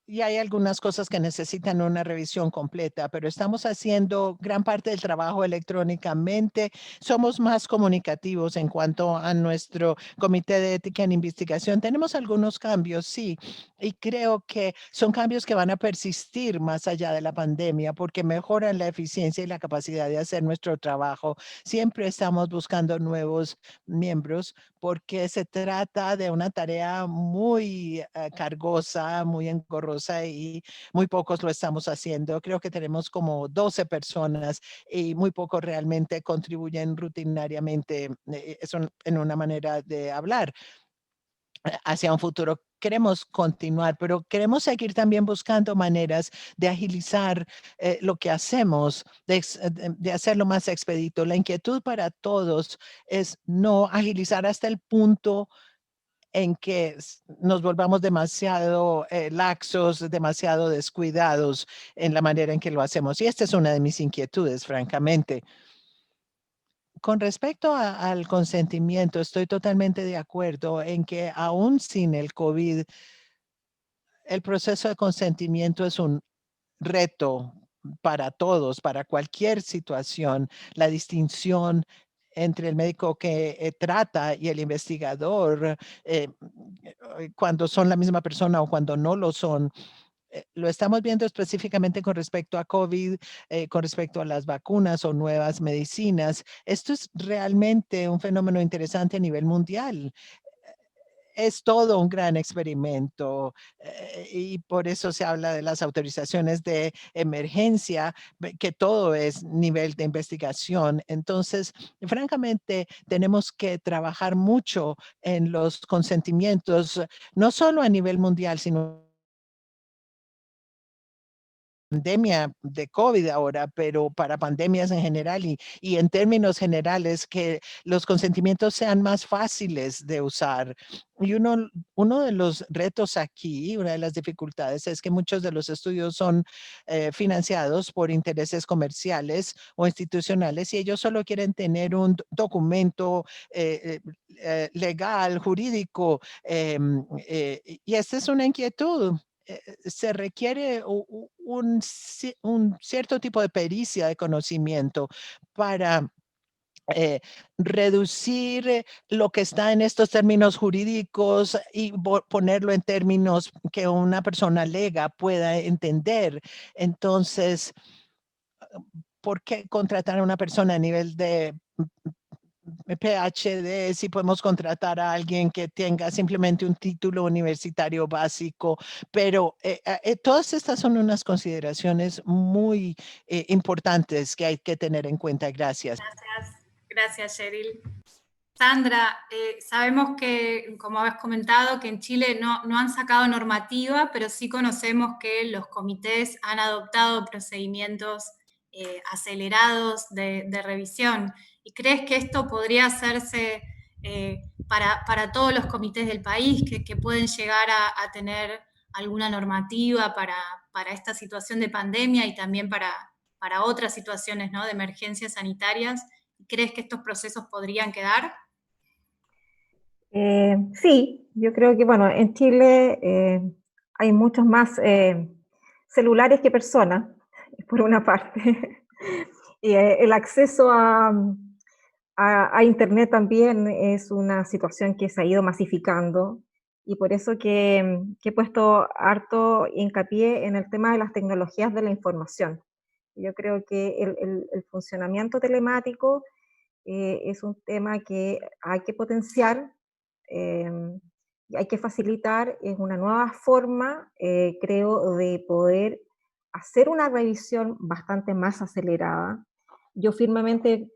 y hay algunas cosas que necesitan una revisión completa, pero estamos haciendo gran parte del trabajo electrónicamente. Somos más comunicativos en cuanto a nuestro comité de ética en investigación. Tenemos algunos cambios, sí, y creo que son cambios que van a persistir más allá de la pandemia porque mejoran la eficiencia y la capacidad de hacer nuestro trabajo. Siempre estamos buscando nuevos miembros porque se trata de una tarea muy cargosa, muy engorrosa y muy pocos lo estamos haciendo. Creo que tenemos como 12 personas y muy pocos realmente contribuyen rutinariamente. Eso en una manera de hablar hacia un futuro. Queremos continuar, pero queremos seguir también buscando maneras de agilizar lo que hacemos, de hacerlo más expedito. La inquietud para todos es no agilizar hasta el punto en que nos volvamos demasiado laxos, demasiado descuidados en la manera en que lo hacemos. Y esta es una de mis inquietudes, francamente. Con respecto al consentimiento, estoy totalmente de acuerdo en que aún sin el COVID, el proceso de consentimiento es un reto para todos, para cualquier situación. La distinción entre el médico que trata y el investigador, cuando son la misma persona o cuando no lo son, lo estamos viendo específicamente con respecto a COVID, con respecto a las vacunas o nuevas medicinas. Esto es realmente un fenómeno interesante a nivel mundial. Es todo un gran experimento y por eso se habla de las autorizaciones de emergencia, que todo es nivel de investigación. Entonces, francamente, tenemos que trabajar mucho en los consentimientos, no solo a nivel mundial, sino pandemia de COVID ahora, pero para pandemias en general y en términos generales que los consentimientos sean más fáciles de usar. Y uno de los retos aquí, una de las dificultades es que muchos de los estudios son financiados por intereses comerciales o institucionales y ellos solo quieren tener un documento legal, jurídico, y esta es una inquietud. Se requiere un cierto tipo de pericia de conocimiento para reducir lo que está en estos términos jurídicos y ponerlo en términos que una persona lega pueda entender. Entonces, ¿por qué contratar a una persona a nivel de PhD si podemos contratar a alguien que tenga simplemente un título universitario básico? Pero todas estas son unas consideraciones muy importantes que hay que tener en cuenta. Gracias. Gracias, Cheryl. Sandra, sabemos que, como habéis comentado, que en Chile no han sacado normativa, pero sí conocemos que los comités han adoptado procedimientos acelerados de revisión. ¿Y crees que esto podría hacerse para todos los comités del país, que pueden llegar a tener alguna normativa para esta situación de pandemia y también para otras situaciones, ¿no?, de emergencias sanitarias? ¿Crees que estos procesos podrían quedar? Sí, yo creo que, bueno, en Chile hay muchos más celulares que personas, por una parte. el acceso a Internet también es una situación que se ha ido masificando, y por eso que he puesto harto hincapié en el tema de las tecnologías de la información. Yo creo que el funcionamiento telemático es un tema que hay que potenciar, y hay que facilitar, es una nueva forma, creo, de poder hacer una revisión bastante más acelerada. Yo firmemente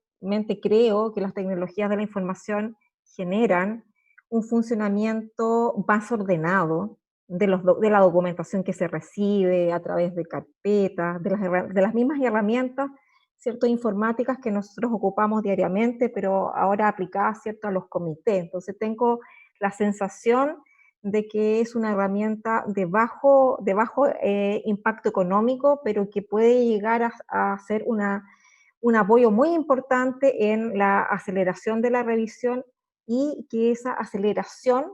creo que las tecnologías de la información generan un funcionamiento más ordenado de la documentación que se recibe a través de carpetas, de las mismas herramientas, ¿cierto?, informáticas que nosotros ocupamos diariamente, pero ahora aplicadas, ¿cierto?, a los comités. Entonces tengo la sensación de que es una herramienta de bajo impacto económico, pero que puede llegar a ser un apoyo muy importante en la aceleración de la revisión, y que esa aceleración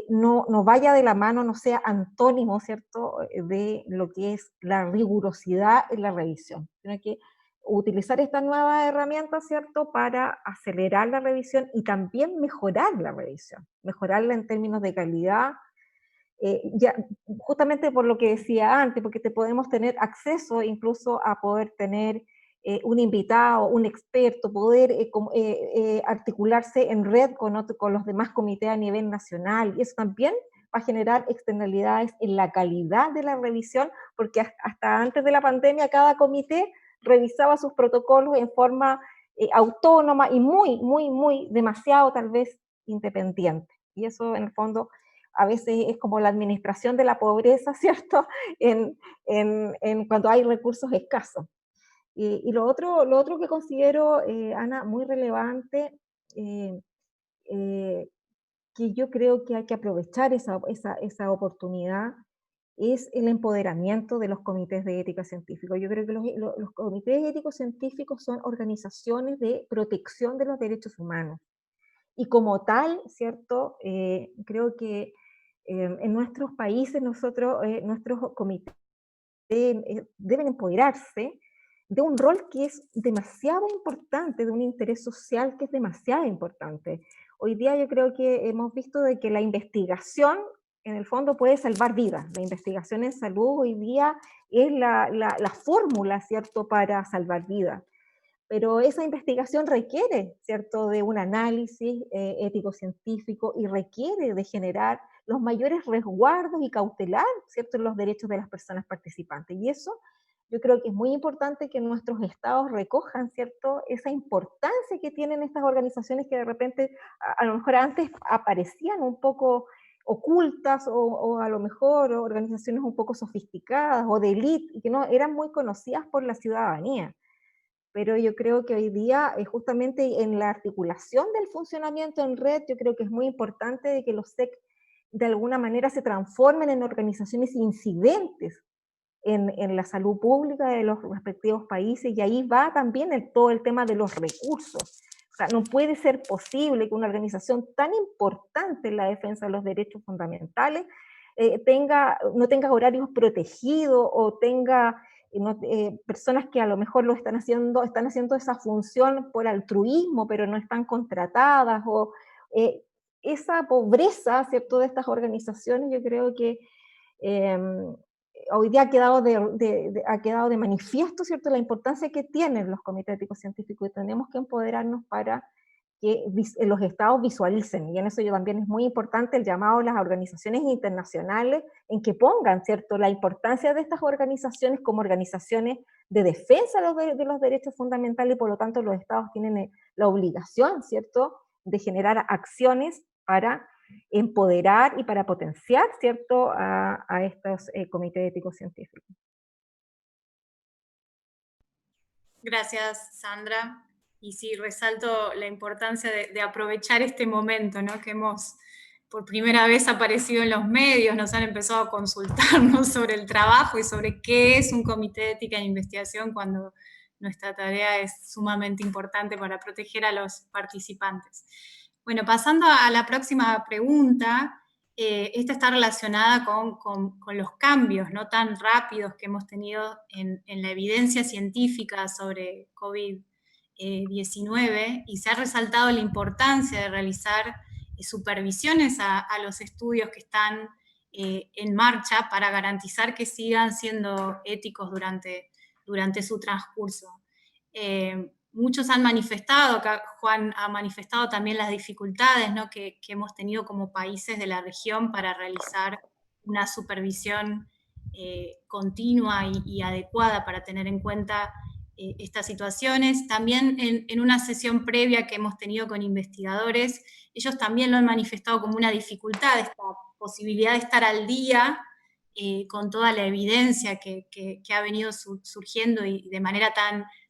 no vaya de la mano, no sea antónimo, ¿cierto?, de lo que es la rigurosidad en la revisión. Tiene que utilizar esta nueva herramienta, ¿cierto?, para acelerar la revisión y también mejorar la revisión, mejorarla en términos de calidad, ya, justamente por lo que decía antes, porque te podemos tener acceso incluso a poder tener un invitado, un experto, poder articularse en red con los demás comités a nivel nacional, y eso también va a generar externalidades en la calidad de la revisión, porque hasta antes de la pandemia cada comité revisaba sus protocolos en forma autónoma y muy demasiado tal vez independiente, y eso en el fondo a veces es como la administración de la pobreza, ¿cierto?, cuando hay recursos escasos. Y lo otro que considero, Ana, muy relevante, eh, eh, que yo creo que hay que aprovechar esa oportunidad, es el empoderamiento de los comités de ética científicos. Yo creo que los comités éticos científicos son organizaciones de protección de los derechos humanos. Y como tal, ¿cierto? Creo que en nuestros países nuestros comités deben empoderarse de un rol que es demasiado importante, de un interés social que es demasiado importante. Hoy día yo creo que hemos visto de que la investigación en el fondo puede salvar vidas. La investigación en salud hoy día es la fórmula, ¿cierto?, para salvar vidas. Pero esa investigación requiere, ¿cierto?, de un análisis ético-científico, y requiere de generar los mayores resguardos y cautelar, ¿cierto?, los derechos de las personas participantes. Y eso yo creo que es muy importante que nuestros estados recojan, ¿cierto?, esa importancia que tienen estas organizaciones que de repente a lo mejor antes aparecían un poco ocultas, o a lo mejor organizaciones un poco sofisticadas o de élite, y que no eran muy conocidas por la ciudadanía. Pero yo creo que hoy día, justamente en la articulación del funcionamiento en red, yo creo que es muy importante de que los SEC de alguna manera se transformen en organizaciones incidentes en la salud pública de los respectivos países, y ahí va también todo el tema de los recursos. O sea, no puede ser posible que una organización tan importante en la defensa de los derechos fundamentales no tenga horarios protegidos, o tenga personas que a lo mejor están haciendo esa función por altruismo, pero no están contratadas, o esa pobreza, ¿cierto?, de estas organizaciones. Yo creo que eh, hoy día ha quedado de manifiesto, ¿cierto?, la importancia que tienen los comités éticos científicos, y tenemos que empoderarnos para que los estados visualicen, y en eso también es muy importante el llamado a las organizaciones internacionales en que pongan, ¿cierto?, la importancia de estas organizaciones como organizaciones de defensa de los derechos fundamentales, y por lo tanto los estados tienen la obligación, ¿cierto?, de generar acciones para empoderar y para potenciar, ¿cierto?, a estos comités éticos científicos. Gracias, Sandra. Y sí, resalto la importancia de aprovechar este momento, ¿no?, que hemos por primera vez aparecido en los medios, nos han empezado a consultarnos sobre el trabajo y sobre qué es un comité de ética e investigación, cuando nuestra tarea es sumamente importante para proteger a los participantes. Bueno, pasando a la próxima pregunta, esta está relacionada con los cambios no tan rápidos que hemos tenido en la evidencia científica sobre COVID-19, y se ha resaltado la importancia de realizar supervisiones a los estudios que están en marcha para garantizar que sigan siendo éticos durante su transcurso. Muchos han manifestado, Juan ha manifestado también las dificultades, ¿no?, que hemos tenido como países de la región para realizar una supervisión continua y adecuada para tener en cuenta estas situaciones. También en una sesión previa que hemos tenido con investigadores, ellos también lo han manifestado como una dificultad, esta posibilidad de estar al día con toda la evidencia que ha venido surgiendo y de manera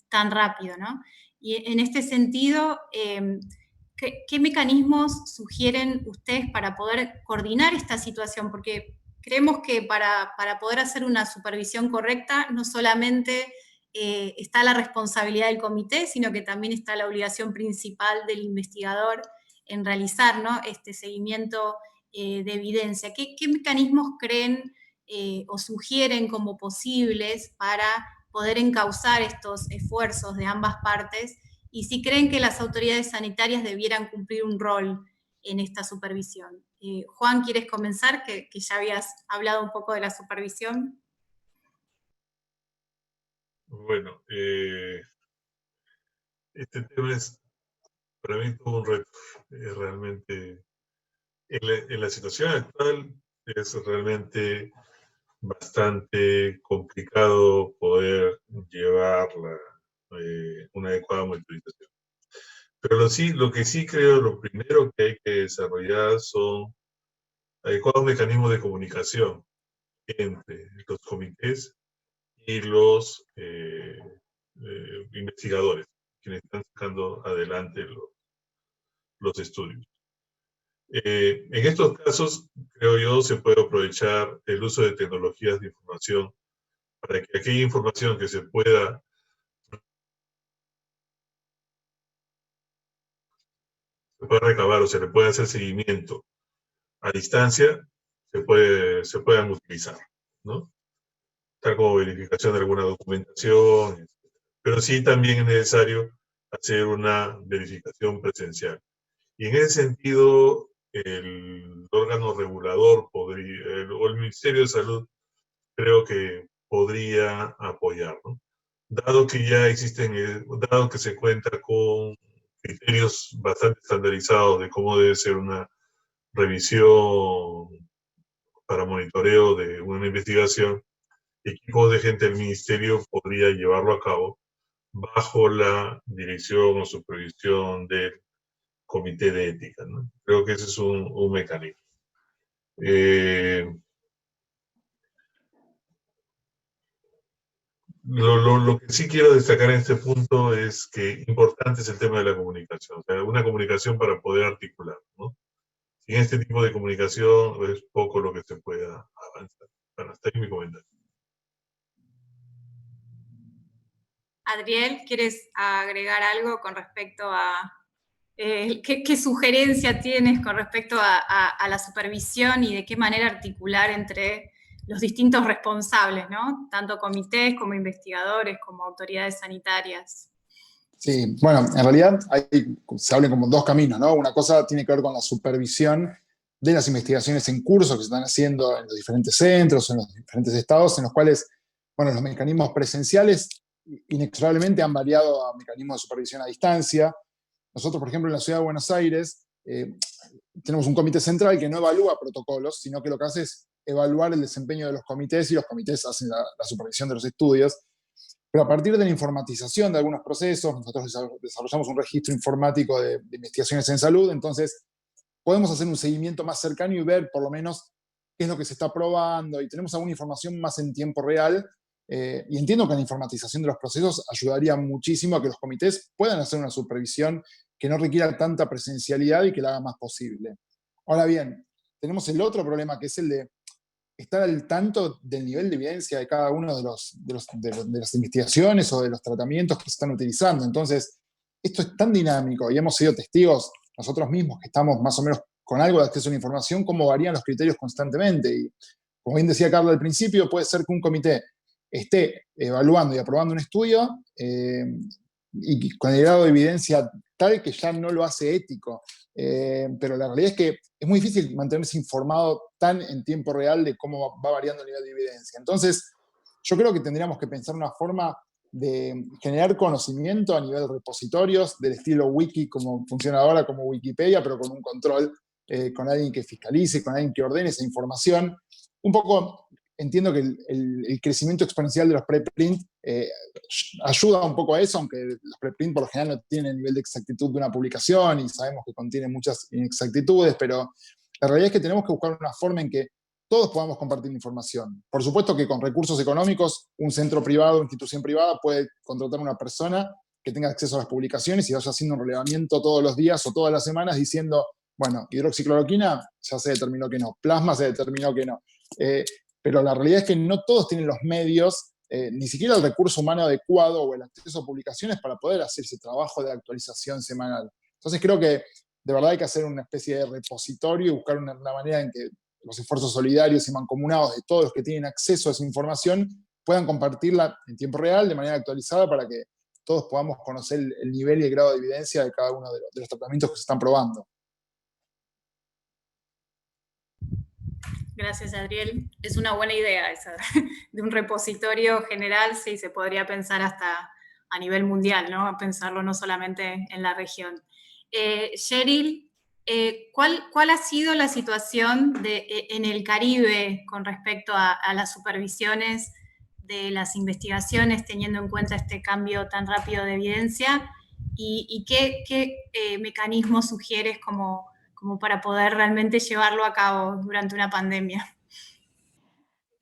tan rápido, ¿no? Y en este sentido, ¿qué mecanismos sugieren ustedes para poder coordinar esta situación? Porque creemos que para poder hacer una supervisión correcta, no solamente está la responsabilidad del comité, sino que también está la obligación principal del investigador en realizar, ¿no?, este seguimiento de evidencia. ¿Qué mecanismos creen o sugieren como posibles para poder encauzar estos esfuerzos de ambas partes, y si creen que las autoridades sanitarias debieran cumplir un rol en esta supervisión? Juan, ¿quieres comenzar? Que ya habías hablado un poco de la supervisión. Bueno, este tema es para mí todo un reto. Realmente, en la situación actual es realmente bastante complicado poder llevar una adecuada monitorización. Pero lo que sí creo, lo primero que hay que desarrollar son adecuados mecanismos de comunicación entre los comités y los investigadores, quienes están sacando adelante los estudios. En estos casos, creo yo, se puede aprovechar el uso de tecnologías de información para que aquella información que se pueda recabar o se le pueda hacer seguimiento a distancia, se puedan utilizar, ¿no? Tal como verificación de alguna documentación, pero sí también es necesario hacer una verificación presencial. Y en ese sentido, el órgano regulador o el Ministerio de Salud creo que podría apoyar, ¿no? Dado que ya existen, dado que se cuenta con criterios bastante estandarizados de cómo debe ser una revisión para monitoreo de una investigación, equipos de gente del ministerio podría llevarlo a cabo bajo la dirección o supervisión del comité de ética, ¿no? Creo que ese es un mecanismo. Lo que sí quiero destacar en este punto es que importante es el tema de la comunicación, o sea, una comunicación para poder articular, ¿no? Sin este tipo de comunicación es poco lo que se pueda avanzar. Bueno, hasta ahí mi comentario. Adriel, ¿quieres agregar algo con respecto a qué sugerencia tienes con respecto a la supervisión y de qué manera articular entre los distintos responsables, ¿no? Tanto comités como investigadores, como autoridades sanitarias? Sí, bueno, en realidad se hablan como dos caminos, ¿no? Una cosa tiene que ver con la supervisión de las investigaciones en curso que se están haciendo en los diferentes centros, en los diferentes estados, en los cuales, bueno, los mecanismos presenciales inexorablemente han variado a mecanismos de supervisión a distancia. Nosotros, por ejemplo, en la ciudad de Buenos Aires, tenemos un comité central que no evalúa protocolos, sino que lo que hace es evaluar el desempeño de los comités, y los comités hacen la supervisión de los estudios. Pero a partir de la informatización de algunos procesos, nosotros desarrollamos un registro informático de investigaciones en salud, entonces podemos hacer un seguimiento más cercano y ver por lo menos qué es lo que se está probando, y tenemos alguna información más en tiempo real. Y entiendo que la informatización de los procesos ayudaría muchísimo a que los comités puedan hacer una supervisión que no requiera tanta presencialidad y que la haga más posible. Ahora bien, tenemos el otro problema, que es el de estar al tanto del nivel de evidencia de cada uno de las investigaciones o de los tratamientos que se están utilizando. Entonces, esto es tan dinámico y hemos sido testigos nosotros mismos, que estamos más o menos con algo de acceso a la información, cómo varían los criterios constantemente. Y como bien decía Carla al principio, puede ser que un comité esté evaluando y aprobando un estudio y con el grado de evidencia tal que ya no lo hace ético. Pero la realidad es que es muy difícil mantenerse informado tan en tiempo real de cómo va variando el nivel de evidencia. Entonces, yo creo que tendríamos que pensar una forma de generar conocimiento a nivel de repositorios, del estilo wiki, como funciona ahora como Wikipedia, pero con un control, con alguien que fiscalice, con alguien que ordene esa información. Un poco entiendo que el crecimiento exponencial de los preprint ayuda un poco a eso, aunque los preprint por lo general no tienen el nivel de exactitud de una publicación y sabemos que contienen muchas inexactitudes, pero la realidad es que tenemos que buscar una forma en que todos podamos compartir información. Por supuesto que con recursos económicos, un centro privado, una institución privada puede contratar a una persona que tenga acceso a las publicaciones y vaya haciendo un relevamiento todos los días o todas las semanas diciendo, bueno, hidroxicloroquina ya se determinó que no, plasma se determinó que no. Pero la realidad es que no todos tienen los medios, ni siquiera el recurso humano adecuado o el acceso a publicaciones para poder hacer ese trabajo de actualización semanal. Entonces creo que de verdad hay que hacer una especie de repositorio y buscar una manera en que los esfuerzos solidarios y mancomunados de todos los que tienen acceso a esa información puedan compartirla en tiempo real, de manera actualizada, para que todos podamos conocer el nivel y el grado de evidencia de cada uno de los tratamientos que se están probando. Gracias, Adriel. Es una buena idea esa, de un repositorio general, sí, se podría pensar hasta a nivel mundial, ¿no? Pensarlo no solamente en la región. Cheryl, ¿cuál ha sido la situación en el Caribe con respecto a las supervisiones de las investigaciones, teniendo en cuenta este cambio tan rápido de evidencia? ¿Y qué mecanismos sugieres como para poder realmente llevarlo a cabo durante una pandemia?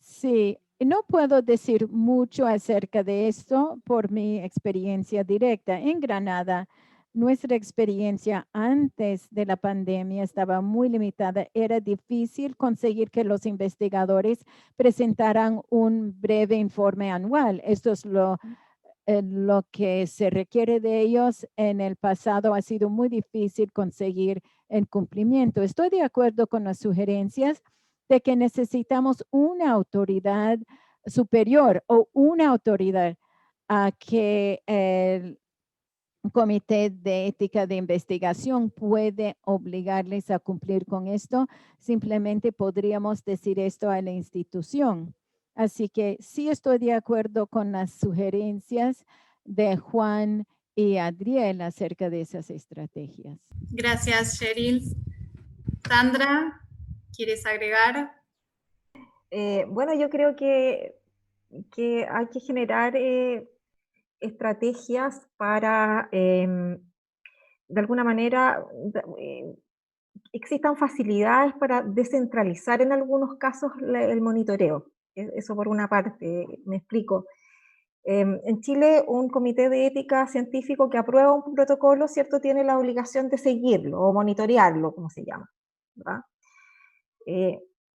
Sí, no puedo decir mucho acerca de esto por mi experiencia directa. En Granada, nuestra experiencia antes de la pandemia estaba muy limitada. Era difícil conseguir que los investigadores presentaran un breve informe anual. Esto es lo que se requiere de ellos. En el pasado ha sido muy difícil conseguir el cumplimiento. Estoy de acuerdo con las sugerencias de que necesitamos una autoridad superior o una autoridad a que el Comité de Ética de Investigación puede obligarles a cumplir con esto. Simplemente podríamos decir esto a la institución. Así que sí estoy de acuerdo con las sugerencias de Juan y Adriel acerca de esas estrategias. Gracias, Cheryl. Sandra, ¿quieres agregar? Bueno, yo creo que hay que generar estrategias para, de alguna manera, existan facilidades para descentralizar en algunos casos el monitoreo. Eso por una parte, me explico. En Chile, un comité de ética científico que aprueba un protocolo, ¿cierto?, tiene la obligación de seguirlo o monitorearlo, como se llama, ¿verdad?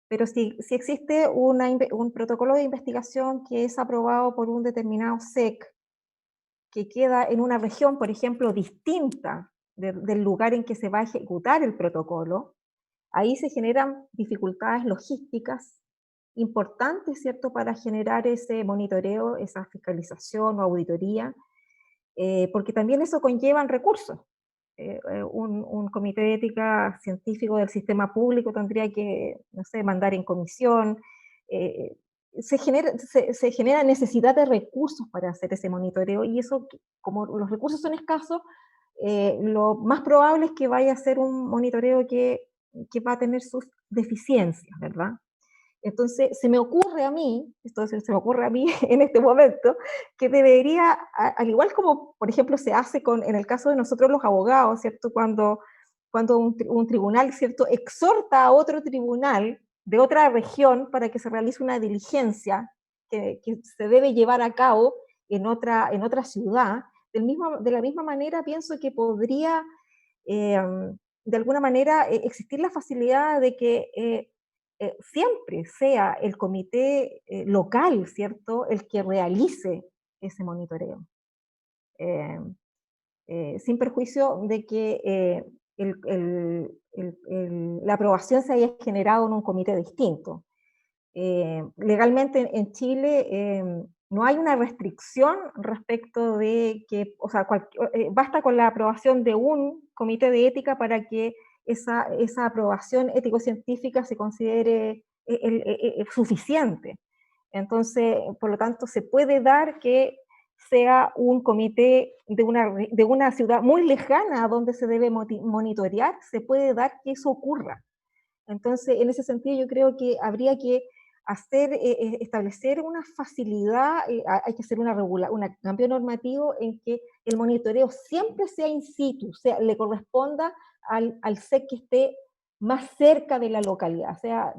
Pero si existe un protocolo de investigación que es aprobado por un determinado SEC, que queda en una región, por ejemplo, distinta del lugar en que se va a ejecutar el protocolo, ahí se generan dificultades logísticas importantes, ¿cierto?, para generar ese monitoreo, esa fiscalización o auditoría, porque también eso conlleva recursos. Un comité de ética científico del sistema público tendría que, no sé, mandar en comisión. Se genera necesidad de recursos para hacer ese monitoreo, y eso, como los recursos son escasos, lo más probable es que vaya a ser un monitoreo que va a tener sus deficiencias, ¿verdad? Entonces, se me ocurre a mí en este momento, que debería, al igual como, por ejemplo, se hace en el caso de nosotros los abogados, ¿cierto? Cuando un tribunal, ¿cierto?, exhorta a otro tribunal de otra región para que se realice una diligencia que se debe llevar a cabo en otra ciudad. De la misma manera, pienso que podría, de alguna manera, existir la facilidad de que siempre sea el comité local, ¿cierto?, el que realice ese monitoreo. Sin perjuicio de que la aprobación se haya generado en un comité distinto. Legalmente en Chile no hay una restricción respecto de que, o sea, basta con la aprobación de un comité de ética para que esa aprobación ético-científica se considere suficiente. Entonces, por lo tanto, se puede dar que sea un comité de una ciudad muy lejana a donde se debe monitorear, se puede dar que eso ocurra. Entonces, en ese sentido, yo creo que habría que establecer una facilidad, hay que hacer un cambio normativo en que el monitoreo siempre sea in situ, le corresponda al SEC que esté más cerca de la localidad, o sea,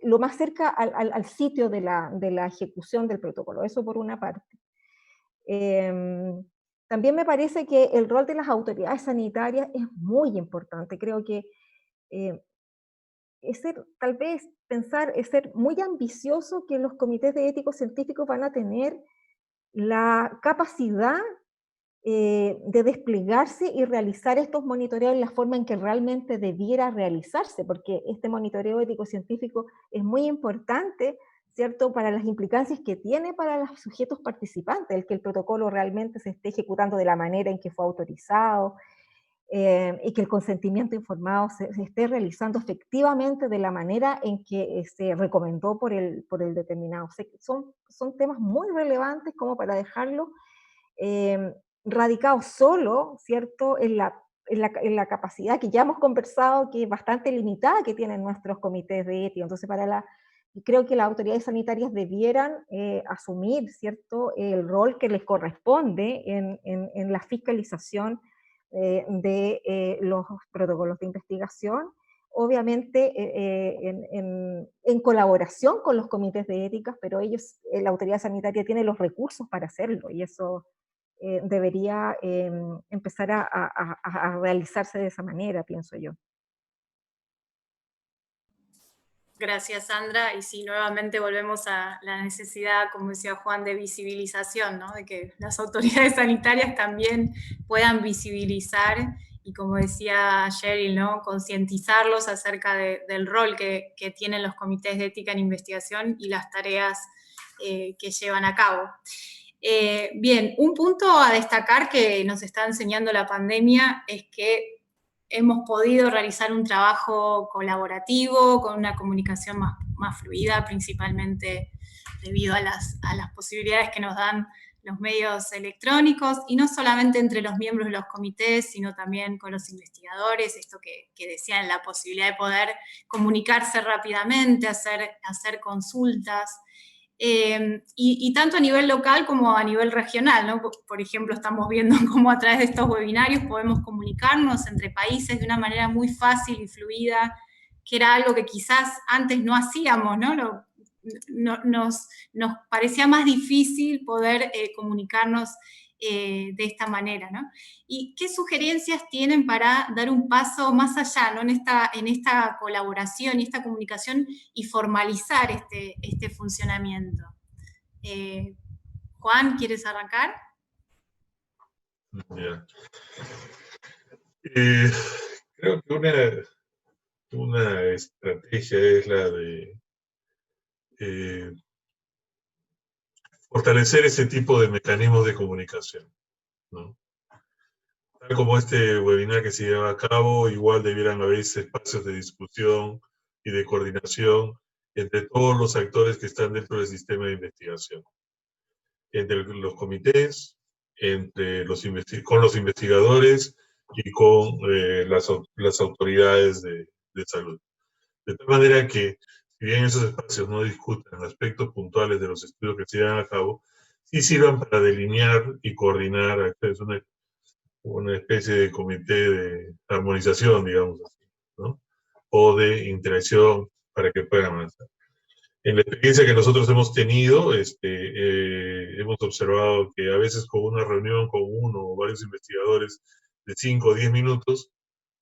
lo más cerca al sitio de la ejecución del protocolo. Eso por una parte. También me parece que el rol de las autoridades sanitarias es muy importante. Creo que tal vez es ser muy ambicioso que los comités de éticos científicos van a tener la capacidad de desplegarse y realizar estos monitoreos en la forma en que realmente debiera realizarse, porque este monitoreo ético-científico es muy importante, ¿cierto?, para las implicancias que tiene para los sujetos participantes, el que el protocolo realmente se esté ejecutando de la manera en que fue autorizado, y que el consentimiento informado se esté realizando efectivamente de la manera en que se recomendó por el determinado. Son temas muy relevantes como para dejarlo radicado solo, ¿cierto?, en la capacidad que ya hemos conversado, que es bastante limitada que tienen nuestros comités de ética. Entonces, creo que las autoridades sanitarias debieran asumir, ¿cierto?, el rol que les corresponde en la fiscalización de los protocolos de investigación, obviamente en colaboración con los comités de ética, pero la autoridad sanitaria tiene los recursos para hacerlo, y eso debería empezar a realizarse de esa manera, pienso yo. Gracias, Sandra. Y sí, nuevamente volvemos a la necesidad, como decía Juan, de visibilización, ¿no? De que las autoridades sanitarias también puedan visibilizar y, como decía Cheryl, ¿no?, concientizarlos acerca del rol que tienen los comités de ética en investigación y las tareas que llevan a cabo. Bien, un punto a destacar que nos está enseñando la pandemia es que hemos podido realizar un trabajo colaborativo, con una comunicación más fluida, principalmente debido a las posibilidades que nos dan los medios electrónicos, y no solamente entre los miembros de los comités, sino también con los investigadores, esto que decían, la posibilidad de poder comunicarse rápidamente, hacer consultas. Y tanto a nivel local como a nivel regional, ¿no? Por ejemplo, estamos viendo cómo a través de estos webinarios podemos comunicarnos entre países de una manera muy fácil y fluida, que era algo que quizás antes no hacíamos, ¿no? Nos parecía más difícil poder comunicarnos de esta manera, ¿no? ¿Y qué sugerencias tienen para dar un paso más allá, ¿no?, en esta colaboración y esta comunicación, y formalizar este funcionamiento? Juan, ¿quieres arrancar? Yeah. Creo que una estrategia es la de fortalecer ese tipo de mecanismos de comunicación, ¿no? Tal como este webinar que se lleva a cabo, igual debieran haber espacios de discusión y de coordinación entre todos los actores que están dentro del sistema de investigación, entre los comités, con los investigadores y con las autoridades de salud. De tal manera que, si bien esos espacios no discuten aspectos puntuales de los estudios que se llevan a cabo, sí sirvan para delinear y coordinar. Es una especie de comité de armonización, digamos así, ¿no?, o de interacción para que puedan avanzar. En la experiencia que nosotros hemos tenido, hemos observado que a veces con una reunión con uno o varios investigadores de 5 o 10 minutos,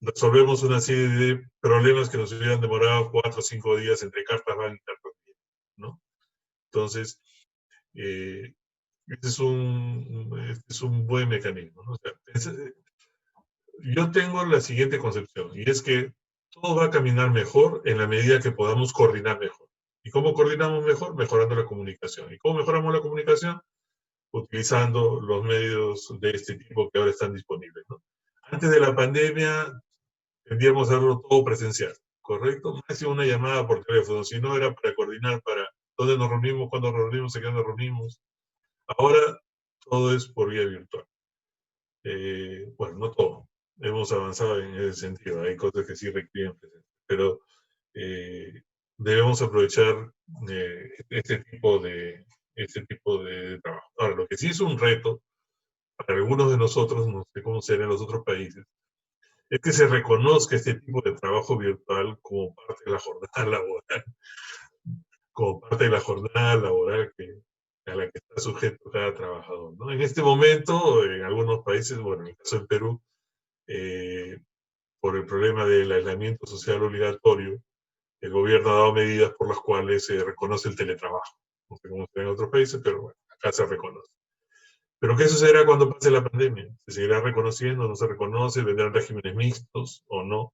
resolvemos una serie de problemas que nos hubieran demorado 4 o 5 días entre cartas van y cartas vienen, ¿no? Entonces, este es un buen mecanismo, ¿no? O sea, yo tengo la siguiente concepción, y es que todo va a caminar mejor en la medida que podamos coordinar mejor. ¿Y cómo coordinamos mejor? Mejorando la comunicación. ¿Y cómo mejoramos la comunicación? Utilizando los medios de este tipo que ahora están disponibles, ¿no? Antes de la pandemia, tendríamos a hacerlo todo presencial, ¿correcto? Máximo una llamada por teléfono, si no era para coordinar para dónde nos reunimos, cuándo nos reunimos, a qué nos reunimos. Ahora todo es por vía virtual. Bueno, no todo. Hemos avanzado en ese sentido. Hay cosas que sí requieren presencia. Pero debemos aprovechar este tipo de trabajo. Ahora, lo que sí es un reto para algunos de nosotros, no sé cómo será en los otros países, es que se reconozca este tipo de trabajo virtual como parte de la jornada laboral, como parte de la jornada laboral a la que está sujeto cada trabajador, ¿no? En este momento, en algunos países, bueno, en el caso de Perú, por el problema del aislamiento social obligatorio, el gobierno ha dado medidas por las cuales se reconoce el teletrabajo. No sé cómo será en otros países, pero bueno, acá se reconoce. Pero ¿qué sucederá cuando pase la pandemia? ¿Se seguirá reconociendo? ¿No se reconoce? ¿Vendrán regímenes mixtos o no?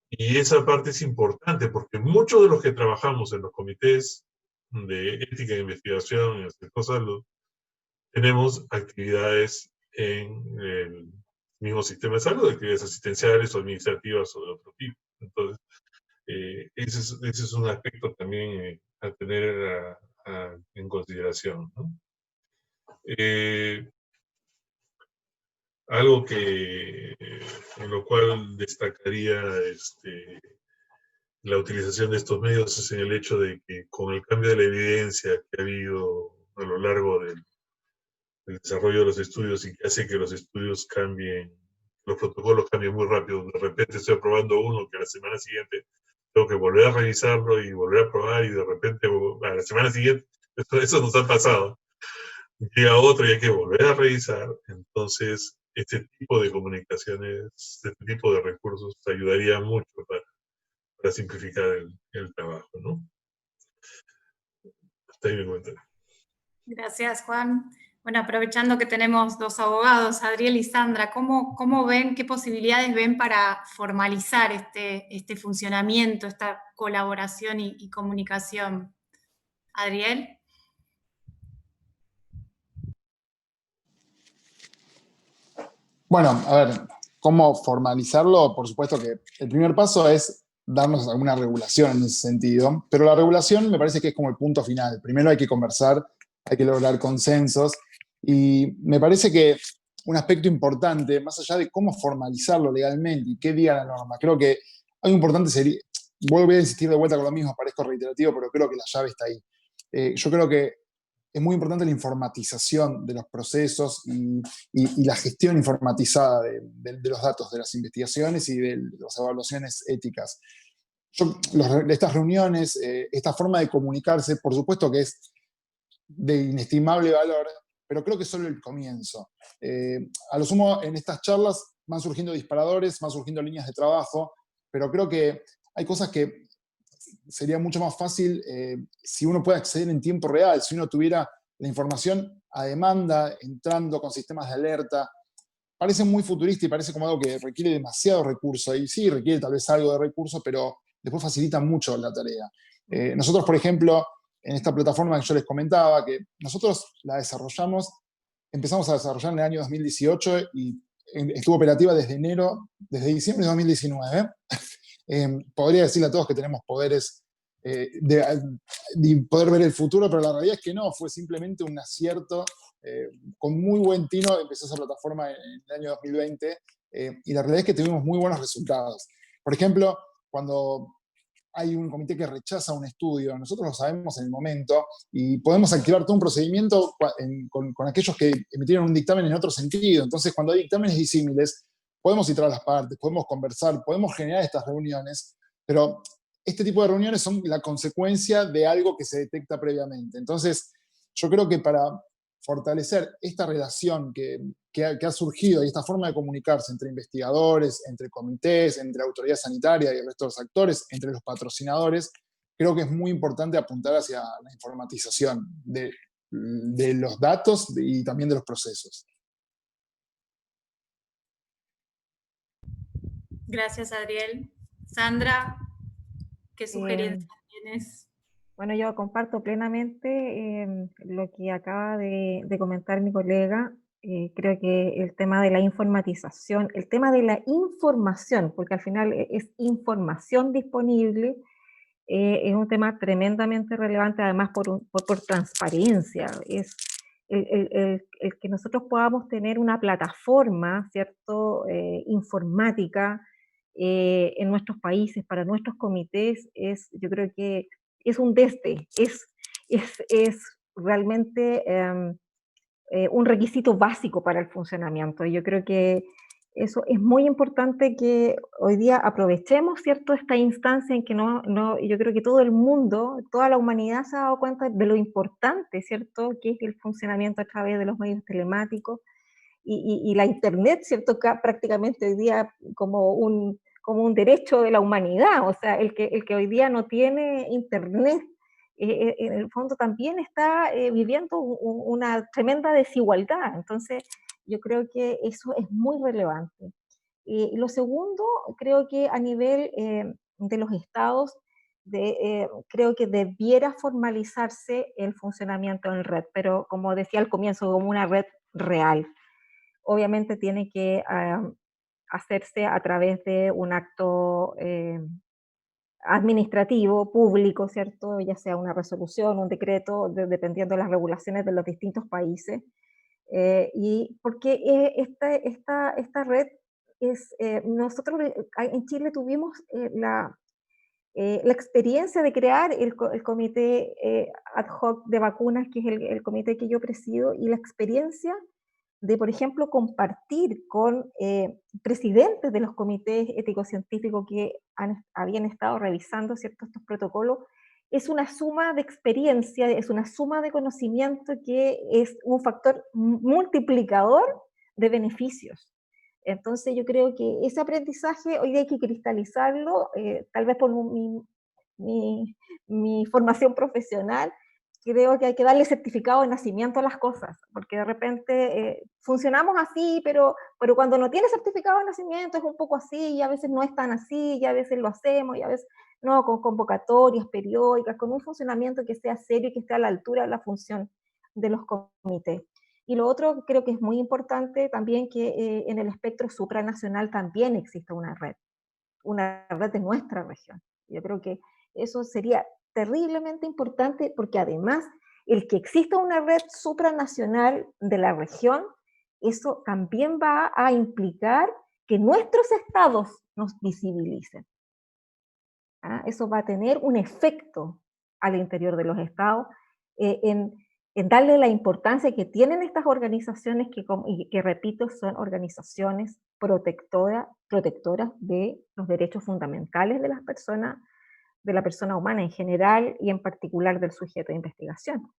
Y esa parte es importante porque muchos de los que trabajamos en los comités de ética e investigación en el sector salud tenemos actividades en el mismo sistema de salud, actividades asistenciales o administrativas o de otro tipo. Entonces, ese es un aspecto también a tener en consideración, ¿no? Algo en lo cual destacaría la utilización de estos medios es en el hecho de que con el cambio de la evidencia que ha habido a lo largo del desarrollo de los estudios y que hace que los estudios cambien, los protocolos cambien muy rápido. De repente estoy aprobando uno que a la semana siguiente tengo que volver a revisarlo y volver a probar y de repente a la semana siguiente, eso nos ha pasado. Llega otro y hay que volver a revisar. Entonces, este tipo de comunicaciones, este tipo de recursos ayudaría mucho para simplificar el trabajo, ¿no? Hasta ahí me comentario. Gracias, Juan. Bueno, aprovechando que tenemos dos abogados, Adriel y Sandra, ¿cómo ven, qué posibilidades ven para formalizar este funcionamiento, esta colaboración y comunicación? Adriel. Bueno, a ver, ¿cómo formalizarlo? Por supuesto que el primer paso es darnos alguna regulación en ese sentido, pero la regulación me parece que es como el punto final. Primero hay que conversar, hay que lograr consensos, y me parece que un aspecto importante, más allá de cómo formalizarlo legalmente y qué diga la norma, creo que algo importante sería, voy a insistir de vuelta con lo mismo, parezco reiterativo, pero creo que la llave está ahí. Yo creo que es muy importante la informatización de los procesos y la gestión informatizada de los datos de las investigaciones y de las evaluaciones éticas. Estas reuniones, esta forma de comunicarse, por supuesto que es de inestimable valor, pero creo que es solo el comienzo. A lo sumo, en estas charlas van surgiendo disparadores, van surgiendo líneas de trabajo, pero creo que hay cosas que sería mucho más fácil si uno puede acceder en tiempo real, si uno tuviera la información a demanda, entrando con sistemas de alerta. Parece muy futurista y parece como algo que requiere demasiado recurso, y sí, requiere tal vez algo de recurso, pero después facilita mucho la tarea. Nosotros, por ejemplo, en esta plataforma que yo les comentaba, que nosotros la empezamos a desarrollar en el año 2018 y estuvo operativa desde diciembre de 2019. Podría decirle a todos que tenemos poderes de poder ver el futuro, pero la realidad es que no, fue simplemente un acierto. Con muy buen tino empezó esa plataforma en el año 2020 y la realidad es que tuvimos muy buenos resultados. Por ejemplo, cuando hay un comité que rechaza un estudio, nosotros lo sabemos en el momento y podemos activar todo un procedimiento con aquellos que emitieron un dictamen en otro sentido. Entonces, cuando hay dictámenes disímiles, podemos citar a las partes, podemos conversar, podemos generar estas reuniones, pero este tipo de reuniones son la consecuencia de algo que se detecta previamente. Entonces, yo creo que para fortalecer esta relación que ha surgido y esta forma de comunicarse entre investigadores, entre comités, entre autoridad sanitaria y el resto de los actores, entre los patrocinadores, creo que es muy importante apuntar hacia la informatización de los datos y también de los procesos. Gracias, Adriel. Sandra, ¿qué sugerencias tienes? Bueno, yo comparto plenamente lo que acaba de comentar mi colega. Creo que el tema de la informatización, el tema de la información, porque al final es información disponible, es un tema tremendamente relevante, además por transparencia. Es el que nosotros podamos tener una plataforma, ¿cierto?, informática en nuestros países, para nuestros comités, yo creo que es un es realmente un requisito básico para el funcionamiento. Yo creo que eso es muy importante, que hoy día aprovechemos, ¿cierto?, esta instancia en que yo creo que todo el mundo, toda la humanidad se ha dado cuenta de lo importante, ¿cierto?, que es el funcionamiento a través de los medios telemáticos y la Internet, ¿cierto?, que prácticamente hoy día como un derecho de la humanidad. O sea, el que hoy día no tiene Internet, en el fondo también está viviendo una tremenda desigualdad. Entonces, yo creo que eso es muy relevante. Lo segundo, creo que a nivel de los estados, creo que debiera formalizarse el funcionamiento en red, pero como decía al comienzo, como una red real. Obviamente tiene que hacerse a través de un acto administrativo, público, ¿cierto? Ya sea una resolución, un decreto, dependiendo de las regulaciones de los distintos países. Y porque esta red nosotros en Chile tuvimos la experiencia de crear el comité ad hoc de vacunas, que es el comité que yo presido, y la experiencia de, por ejemplo, compartir con presidentes de los comités ético-científicos que habían estado revisando, ¿cierto?, estos protocolos. Es una suma de experiencia, es una suma de conocimiento que es un factor multiplicador de beneficios. Entonces yo creo que ese aprendizaje hoy día hay que cristalizarlo, tal vez por mi formación profesional. Creo que hay que darle certificado de nacimiento a las cosas, porque de repente funcionamos así, pero cuando no tiene certificado de nacimiento es un poco así, y a veces no es tan así, y a veces lo hacemos, y a veces no, con convocatorias periódicas, con un funcionamiento que sea serio y que esté a la altura de la función de los comités. Y lo otro, creo que es muy importante también, que en el espectro supranacional también exista una red de nuestra región. Yo creo que eso sería terriblemente importante, porque además el que exista una red supranacional de la región, eso también va a implicar que nuestros estados nos visibilicen. Eso va a tener un efecto al interior de los estados en darle la importancia que tienen estas organizaciones que repito, son organizaciones protectoras de los derechos fundamentales de las personas, de la persona humana en general y en particular del sujeto de investigación.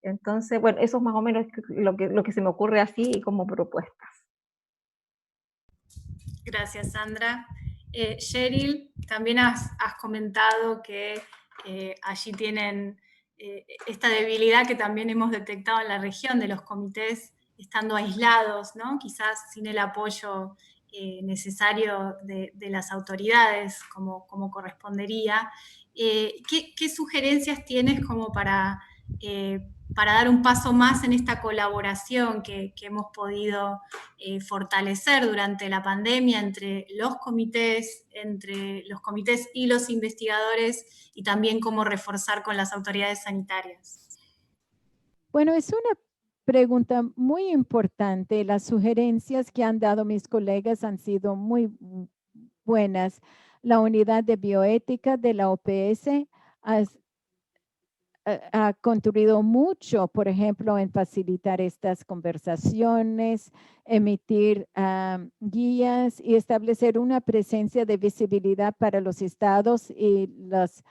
Entonces, bueno, eso es más o menos lo que se me ocurre así como propuestas. Gracias, Sandra. Cheryl, también has comentado que allí tienen esta debilidad que también hemos detectado en la región de los comités estando aislados, ¿no? Quizás sin el apoyo necesario de las autoridades como correspondería. ¿Qué sugerencias tienes como para dar un paso más en esta colaboración que hemos podido fortalecer durante la pandemia entre los comités y los investigadores, y también cómo reforzar con las autoridades sanitarias? Bueno, es una pregunta muy importante. Las sugerencias que han dado mis colegas han sido muy buenas. La unidad de bioética de la OPS ha contribuido mucho, por ejemplo, en facilitar estas conversaciones, emitir guías y establecer una presencia de visibilidad para los estados y los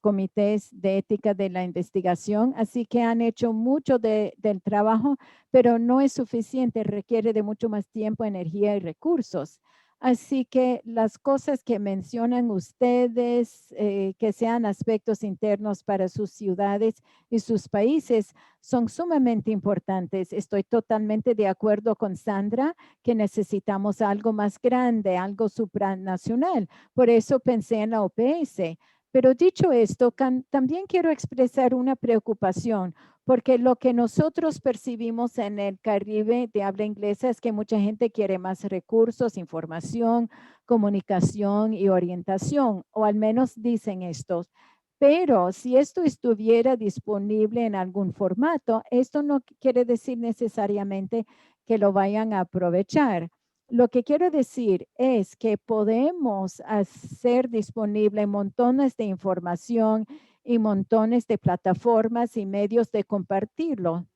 comités de ética de la investigación. Así que han hecho mucho del trabajo, pero no es suficiente, requiere de mucho más tiempo, energía y recursos. Así que las cosas que mencionan ustedes, que sean aspectos internos para sus ciudades y sus países, son sumamente importantes. Estoy totalmente de acuerdo con Sandra que necesitamos algo más grande, algo supranacional. Por eso pensé en la OPS. Pero dicho esto, también quiero expresar una preocupación, porque lo que nosotros percibimos en el Caribe de habla inglesa es que mucha gente quiere más recursos, información, comunicación y orientación, o al menos dicen estos. Pero si esto estuviera disponible en algún formato, esto no quiere decir necesariamente que lo vayan a aprovechar. Lo que quiero decir es que podemos hacer disponible montones de información y montones de plataformas y medios de compartirlo,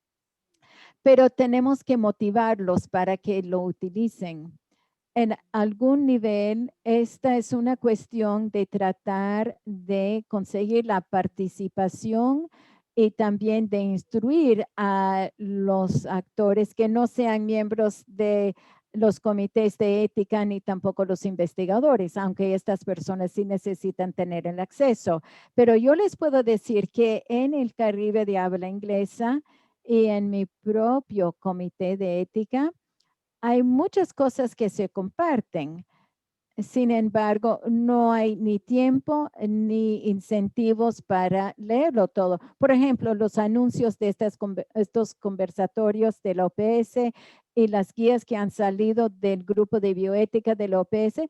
pero tenemos que motivarlos para que lo utilicen. En algún nivel, esta es una cuestión de tratar de conseguir la participación y también de instruir a los actores que no sean miembros de los comités de ética ni tampoco los investigadores, aunque estas personas sí necesitan tener el acceso. Pero yo les puedo decir que en el Caribe de habla inglesa y en mi propio comité de ética, hay muchas cosas que se comparten. Sin embargo, no hay ni tiempo ni incentivos para leerlo todo. Por ejemplo, los anuncios de estos conversatorios de la OPS y las guías que han salido del grupo de bioética de la OPS,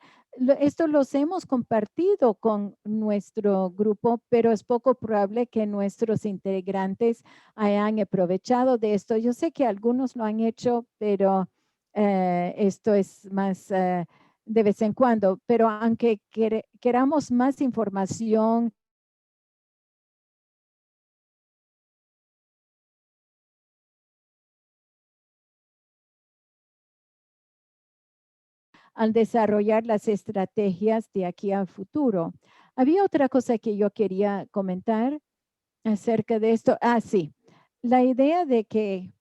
esto los hemos compartido con nuestro grupo, pero es poco probable que nuestros integrantes hayan aprovechado de esto. Yo sé que algunos lo han hecho, pero esto es más de vez en cuando, pero aunque queramos más información, al desarrollar las estrategias de aquí al futuro. Había otra cosa que yo quería comentar acerca de esto. Sí, la idea de que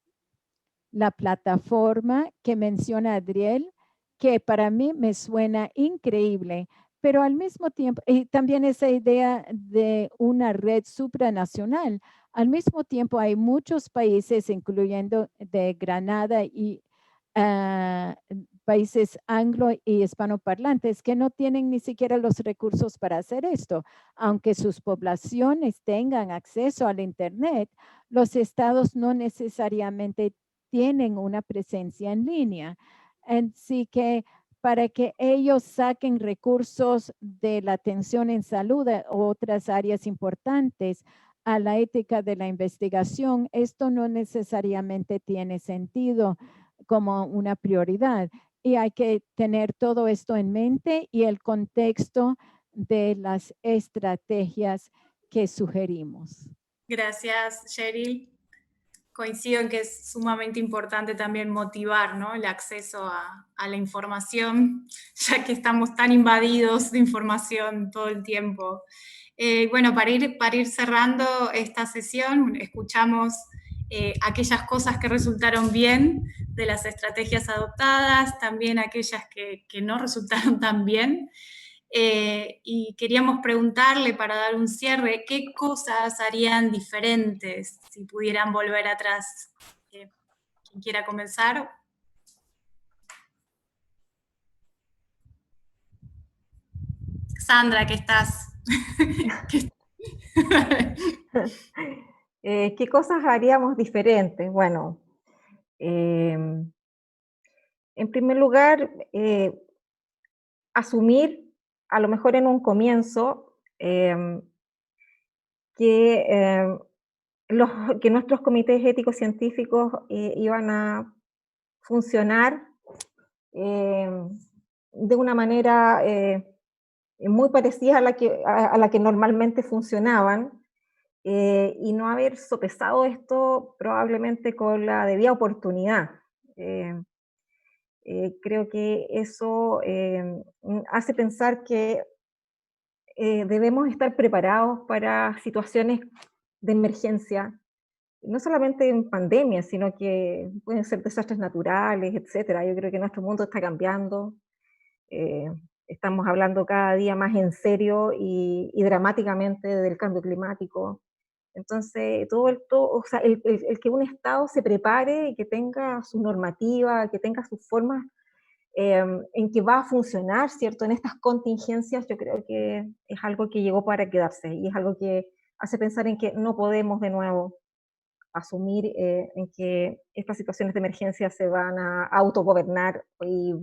la plataforma que menciona Adriel, que para mí me suena increíble, pero al mismo tiempo, y también esa idea de una red supranacional, al mismo tiempo hay muchos países, incluyendo de Granada y países anglo y hispanoparlantes, que no tienen ni siquiera los recursos para hacer esto. Aunque sus poblaciones tengan acceso al Internet, los estados no necesariamente tienen una presencia en línea. Así que para que ellos saquen recursos de la atención en salud o otras áreas importantes a la ética de la investigación, esto no necesariamente tiene sentido como una prioridad. Y hay que tener todo esto en mente y el contexto de las estrategias que sugerimos. Gracias, Cheryl. Coincido en que es sumamente importante también motivar, ¿no?, el acceso a la información, ya que estamos tan invadidos de información todo el tiempo. Bueno, para ir cerrando esta sesión, escuchamos aquellas cosas que resultaron bien de las estrategias adoptadas, también aquellas que no resultaron tan bien. Y queríamos preguntarle, para dar un cierre, ¿qué cosas harían diferentes si pudieran volver atrás? ¿Quién quiera comenzar? Sandra, ¿qué estás? ¿Qué cosas haríamos diferentes? Bueno, en primer lugar, asumir, a lo mejor en un comienzo, que nuestros comités éticos científicos iban a funcionar de una manera muy parecida a la que normalmente funcionaban, y no haber sopesado esto probablemente con la debida oportunidad. Creo que eso hace pensar que debemos estar preparados para situaciones de emergencia, no solamente en pandemia, sino que pueden ser desastres naturales, etcétera. Yo creo que nuestro mundo está cambiando. Estamos hablando cada día más en serio y dramáticamente del cambio climático. Entonces, o sea, el que un Estado se prepare y que tenga su normativa, que tenga sus formas en que va a funcionar, ¿cierto? En estas contingencias, yo creo que es algo que llegó para quedarse y es algo que hace pensar en que no podemos de nuevo asumir en que estas situaciones de emergencia se van a autogobernar y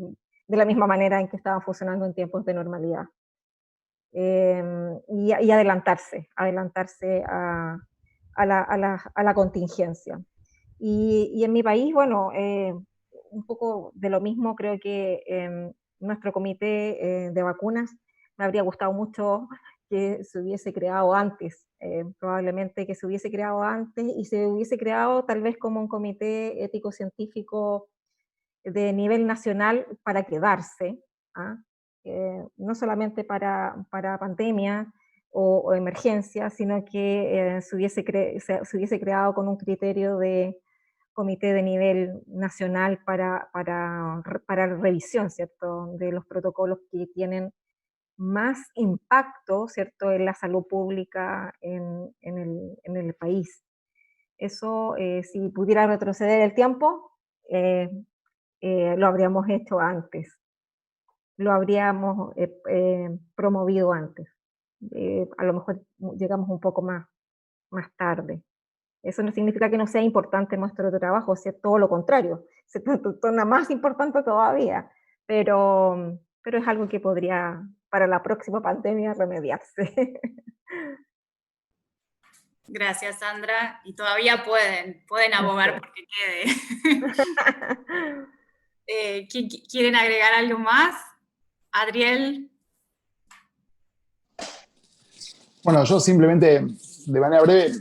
de la misma manera en que estaban funcionando en tiempos de normalidad. Y adelantarse a la contingencia. Y en mi país, bueno, un poco de lo mismo, creo que nuestro comité de vacunas me habría gustado mucho que se hubiese creado antes, probablemente que se hubiese creado antes y se hubiese creado tal vez como un comité ético-científico de nivel nacional para quedarse, ¿ah? No solamente para pandemia o emergencia, sino que se hubiese creado con un criterio de comité de nivel nacional para revisión, ¿cierto?, de los protocolos que tienen más impacto, ¿cierto?, en la salud pública en el país. Eso, si pudiera retroceder el tiempo, eh, lo habríamos hecho antes, lo habríamos promovido antes. A lo mejor llegamos un poco más tarde. Eso no significa que no sea importante nuestro trabajo, es todo lo contrario, se torna más importante todavía, pero es algo que podría para la próxima pandemia remediarse. Gracias, Sandra. Y todavía pueden abogar porque quede. ¿Quieren agregar algo más? Adriel. Bueno, yo simplemente, de manera breve,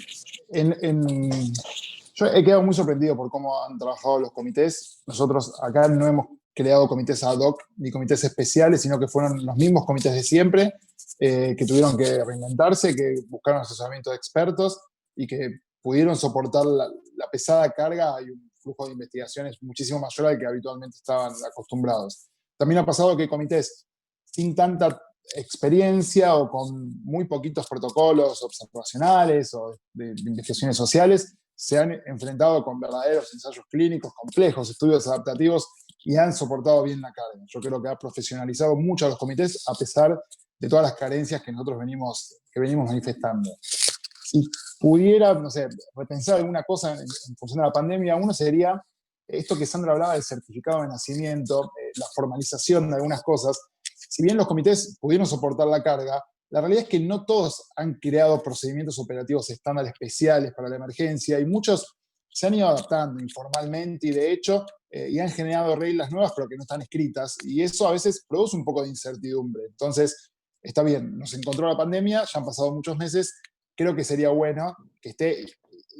yo he quedado muy sorprendido por cómo han trabajado los comités. Nosotros acá no hemos creado comités ad hoc ni comités especiales, sino que fueron los mismos comités de siempre, que tuvieron que reinventarse, que buscaron asesoramiento de expertos y que pudieron soportar la pesada carga y un flujo de investigaciones muchísimo mayor al que habitualmente estaban acostumbrados. También ha pasado que comités sin tanta experiencia o con muy poquitos protocolos observacionales o de investigaciones sociales se han enfrentado con verdaderos ensayos clínicos complejos, estudios adaptativos y han soportado bien la carga. Yo creo que ha profesionalizado mucho a los comités a pesar de todas las carencias que nosotros venimos manifestando. Si pudiera, no sé, repensar alguna cosa en función de la pandemia, uno sería esto que Sandra hablaba del certificado de nacimiento, la formalización de algunas cosas. Si bien los comités pudieron soportar la carga, la realidad es que no todos han creado procedimientos operativos estándar especiales para la emergencia y muchos se han ido adaptando informalmente y de hecho y han generado reglas nuevas pero que no están escritas y eso a veces produce un poco de incertidumbre. Entonces, está bien, nos encontró la pandemia, ya han pasado muchos meses, creo que sería bueno que esté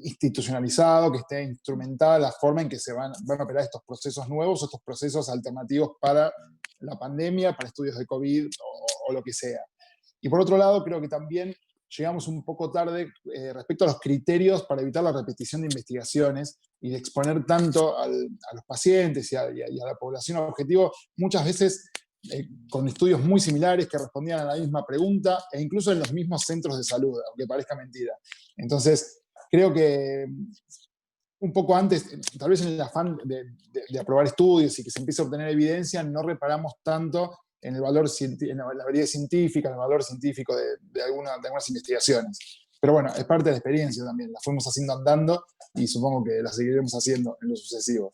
institucionalizado, que esté instrumentada la forma en que se van a operar estos procesos nuevos, estos procesos alternativos para la pandemia, para estudios de COVID o lo que sea. Y por otro lado, creo que también llegamos un poco tarde respecto a los criterios para evitar la repetición de investigaciones y de exponer tanto a los pacientes y a la población objetivo, muchas veces con estudios muy similares que respondían a la misma pregunta e incluso en los mismos centros de salud, aunque parezca mentira. Entonces, creo que un poco antes, tal vez en el afán de aprobar estudios y que se empiece a obtener evidencia, no reparamos tanto en el valor en la validez científica, en el valor científico de algunas investigaciones. Pero bueno, es parte de la experiencia también, la fuimos haciendo andando y supongo que la seguiremos haciendo en lo sucesivo.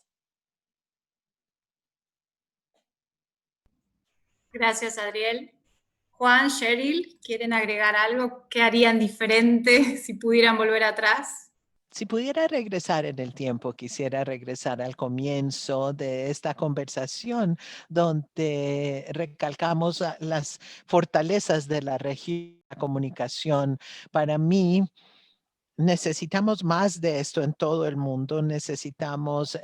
Gracias, Adriel. Juan, Cheryl, ¿quieren agregar algo? ¿Qué harían diferente si pudieran volver atrás? Si pudiera regresar en el tiempo, quisiera regresar al comienzo de esta conversación donde recalcamos las fortalezas de la región de comunicación. Para mí, necesitamos más de esto en todo el mundo. Necesitamos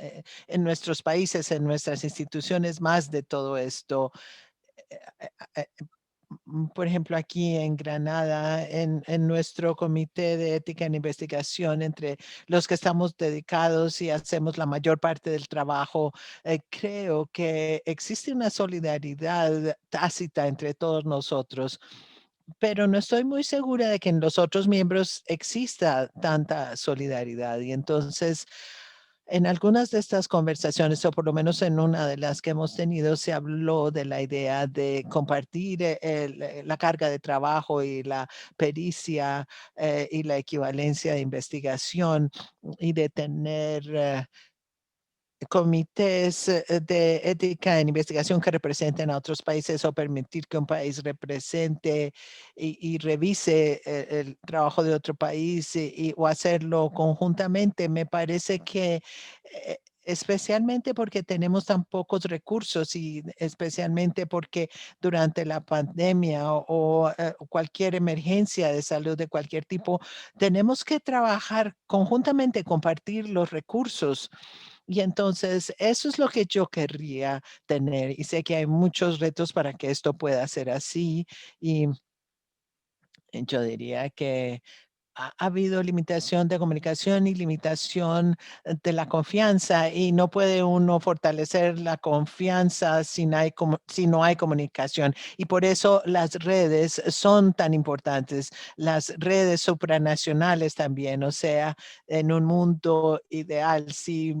en nuestros países, en nuestras instituciones, más de todo esto. por ejemplo, aquí en Granada, en nuestro comité de ética en investigación, entre los que estamos dedicados y hacemos la mayor parte del trabajo, creo que existe una solidaridad tácita entre todos nosotros, pero no estoy muy segura de que en los otros miembros exista tanta solidaridad. Y entonces, en algunas de estas conversaciones, o por lo menos en una de las que hemos tenido, se habló de la idea de compartir la carga de trabajo y la pericia y la equivalencia de investigación y de tener comités de ética en investigación que representen a otros países o permitir que un país represente y revise el trabajo de otro país o hacerlo conjuntamente. Me parece que especialmente porque tenemos tan pocos recursos y especialmente porque durante la pandemia o cualquier emergencia de salud de cualquier tipo, tenemos que trabajar conjuntamente, compartir los recursos. Y entonces eso es lo que yo querría tener. Y sé que hay muchos retos para que esto pueda ser así. Y yo diría que ha habido limitación de comunicación y limitación de la confianza y no puede uno fortalecer la confianza si no hay comunicación. Y por eso las redes son tan importantes, las redes supranacionales también. O sea, en un mundo ideal, si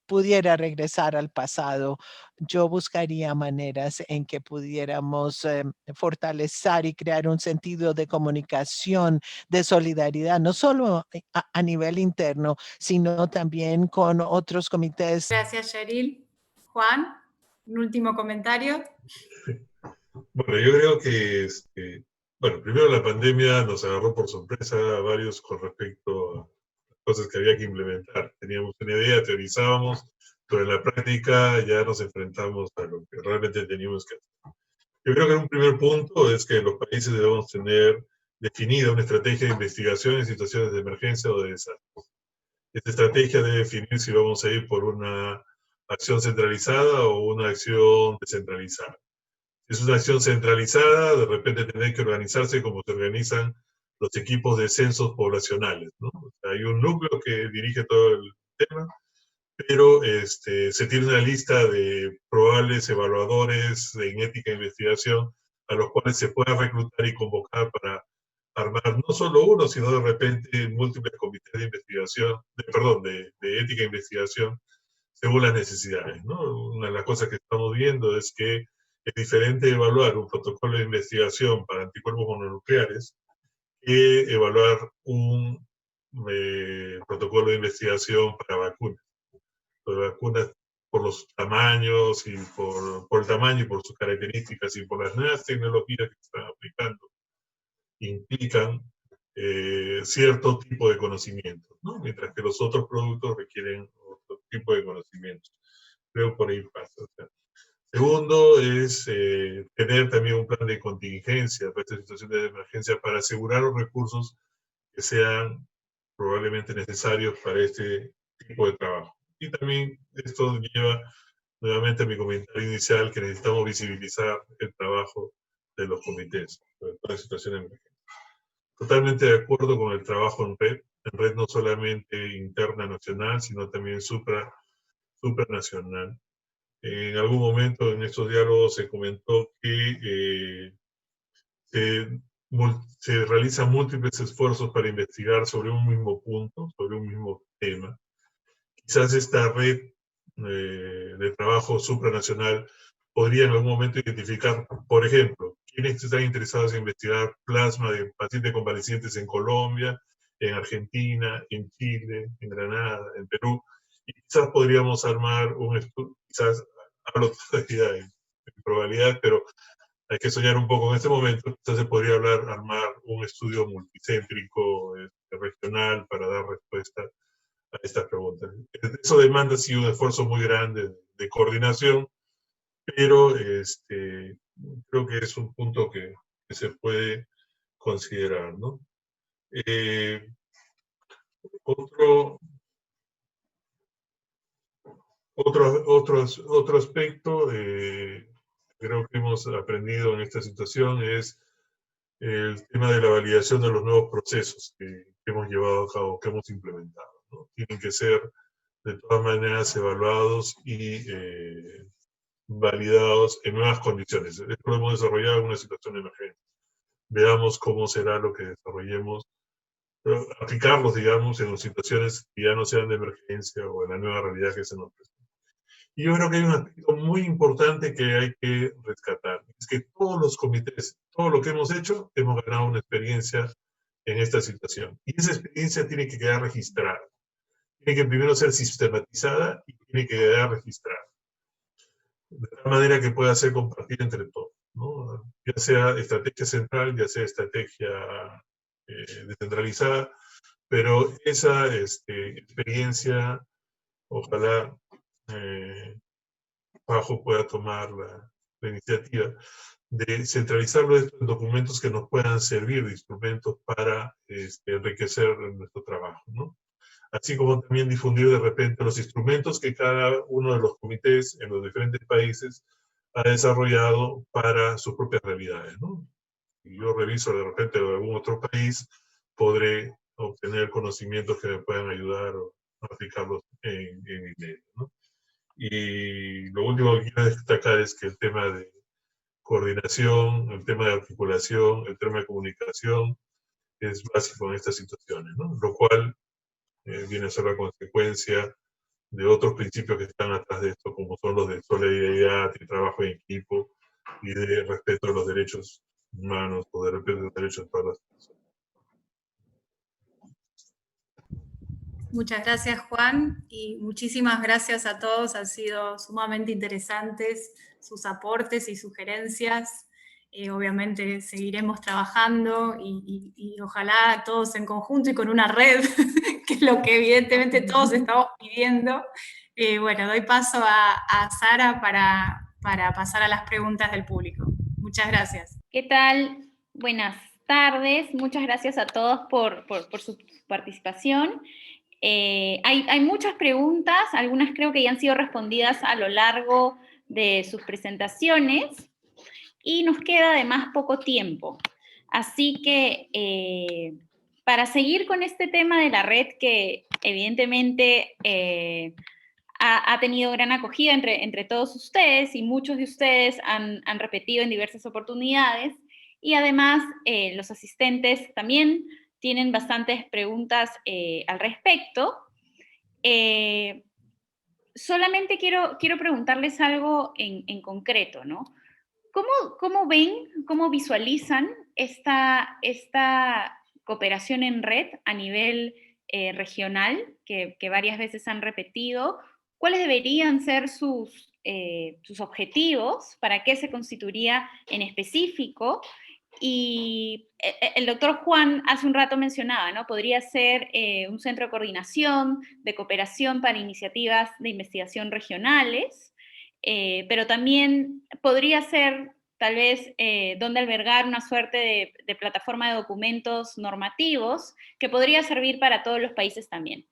pudiera regresar al pasado, yo buscaría maneras en que pudiéramos fortalecer y crear un sentido de comunicación, de solidaridad, no solo a nivel interno, sino también con otros comités. Gracias, Cheryl. Juan, un último comentario. Bueno, yo creo que, bueno, primero la pandemia nos agarró por sorpresa a varios con respecto a cosas que había que implementar. Teníamos una idea, teorizábamos, pero en la práctica ya nos enfrentamos a lo que realmente teníamos que hacer. Yo creo que un primer punto es que los países debemos tener definida una estrategia de investigación en situaciones de emergencia o de desastre. Esta estrategia debe definir si vamos a ir por una acción centralizada o una acción descentralizada. Si es una acción centralizada, de repente tener que organizarse como se organizan los equipos de censos poblacionales, ¿no? O sea, hay un núcleo que dirige todo el tema, pero se tiene una lista de probables evaluadores en ética e investigación a los cuales se pueda reclutar y convocar para armar no solo uno, sino de repente múltiples comités de investigación, de ética e investigación, según las necesidades, ¿no? Una de las cosas que estamos viendo es que es diferente evaluar un protocolo de investigación para anticuerpos mononucleares que evaluar un protocolo de investigación para vacunas. Las vacunas, por los tamaños y por el tamaño y por sus características y por las nuevas tecnologías que se están aplicando, implican cierto tipo de conocimiento, ¿no? Mientras que los otros productos requieren otro tipo de conocimiento. Creo por ahí pasa. O sea. Segundo es tener también un plan de contingencia para estas situaciones de emergencia para asegurar los recursos que sean probablemente necesarios para este tipo de trabajo. Y también esto lleva nuevamente a mi comentario inicial que necesitamos visibilizar el trabajo de los comités para todas las situaciones de emergencia. Totalmente de acuerdo con el trabajo en red no solamente interna nacional, sino también supranacional. En algún momento en estos diálogos se comentó que se realizan múltiples esfuerzos para investigar sobre un mismo punto, sobre un mismo tema. Quizás esta red de trabajo supranacional podría en algún momento identificar, por ejemplo, quiénes están interesados en investigar plasma de pacientes convalecientes en Colombia, en Argentina, en Chile, en Granada, en Perú, y quizás podríamos armar un estudio, quizás hablo todavía en probabilidad, pero hay que soñar un poco en este momento, quizás se podría armar un estudio multicéntrico, regional, para dar respuesta a estas preguntas. Eso demanda sí un esfuerzo muy grande de coordinación, pero creo que es un punto que se puede considerar, ¿no? Otro aspecto creo que hemos aprendido en esta situación es el tema de la validación de los nuevos procesos que hemos llevado a cabo, que hemos implementado, ¿no? Tienen que ser de todas maneras evaluados y validados en nuevas condiciones. Esto lo hemos desarrollado en una situación emergente. Veamos cómo será lo que desarrollemos, pero aplicarlos, digamos, en situaciones que ya no sean de emergencia o en la nueva realidad que se nos presenta. Y yo creo que hay un aspecto muy importante que hay que rescatar. Es que todos los comités, todo lo que hemos hecho, hemos ganado una experiencia en esta situación. Y esa experiencia tiene que quedar registrada. Tiene que primero ser sistematizada y tiene que quedar registrada. De tal manera que pueda ser compartida entre todos, ¿no? Ya sea estrategia central, ya sea estrategia descentralizada, pero esa experiencia, ojalá Pajo pueda tomar la iniciativa de centralizarlo en documentos que nos puedan servir de instrumentos para enriquecer nuestro trabajo, ¿no? Así como también difundir de repente los instrumentos que cada uno de los comités en los diferentes países ha desarrollado para sus propias realidades, ¿no? Si yo reviso de repente de algún otro país, podré obtener conocimientos que me puedan ayudar a aplicarlos en mi medio, ¿no? Y lo último que quiero destacar es que el tema de coordinación, el tema de articulación, el tema de comunicación es básico en estas situaciones, ¿no? Lo cual viene a ser la consecuencia de otros principios que están atrás de esto, como son los de solidaridad y trabajo en equipo y de respeto a los derechos humanos o de respeto a los derechos de todas las personas. Muchas gracias, Juan, y muchísimas gracias a todos. Han sido sumamente interesantes sus aportes y sugerencias. Obviamente seguiremos trabajando y ojalá todos en conjunto y con una red, que es lo que evidentemente todos estamos pidiendo. Bueno, doy paso a Sara para pasar a las preguntas del público. Muchas gracias. ¿Qué tal? Buenas tardes. Muchas gracias a todos por su participación. Hay muchas preguntas, algunas creo que ya han sido respondidas a lo largo de sus presentaciones y nos queda además poco tiempo. Así que para seguir con este tema de la red que evidentemente ha tenido gran acogida entre todos ustedes y muchos de ustedes han repetido en diversas oportunidades y además los asistentes también tienen bastantes preguntas al respecto. Solamente quiero preguntarles algo en concreto, ¿no? ¿Cómo ven, cómo visualizan esta cooperación en red a nivel regional, que varias veces han repetido? ¿Cuáles deberían ser sus objetivos? ¿Para qué se constituiría en específico? Y el doctor Juan hace un rato mencionaba, ¿no? Podría ser un centro de coordinación, de cooperación para iniciativas de investigación regionales, pero también podría ser tal vez donde albergar una suerte de plataforma de documentos normativos que podría servir para todos los países también.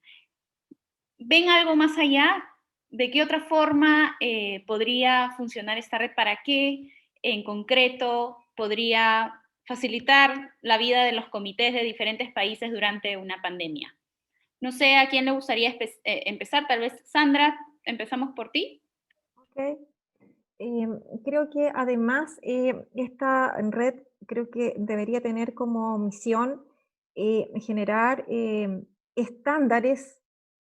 ¿Ven algo más allá? ¿De qué otra forma podría funcionar esta red? ¿Para qué en concreto podría facilitar la vida de los comités de diferentes países durante una pandemia? No sé a quién le gustaría empezar, tal vez Sandra, empezamos por ti. Ok. Creo que además esta red creo que debería tener como misión generar estándares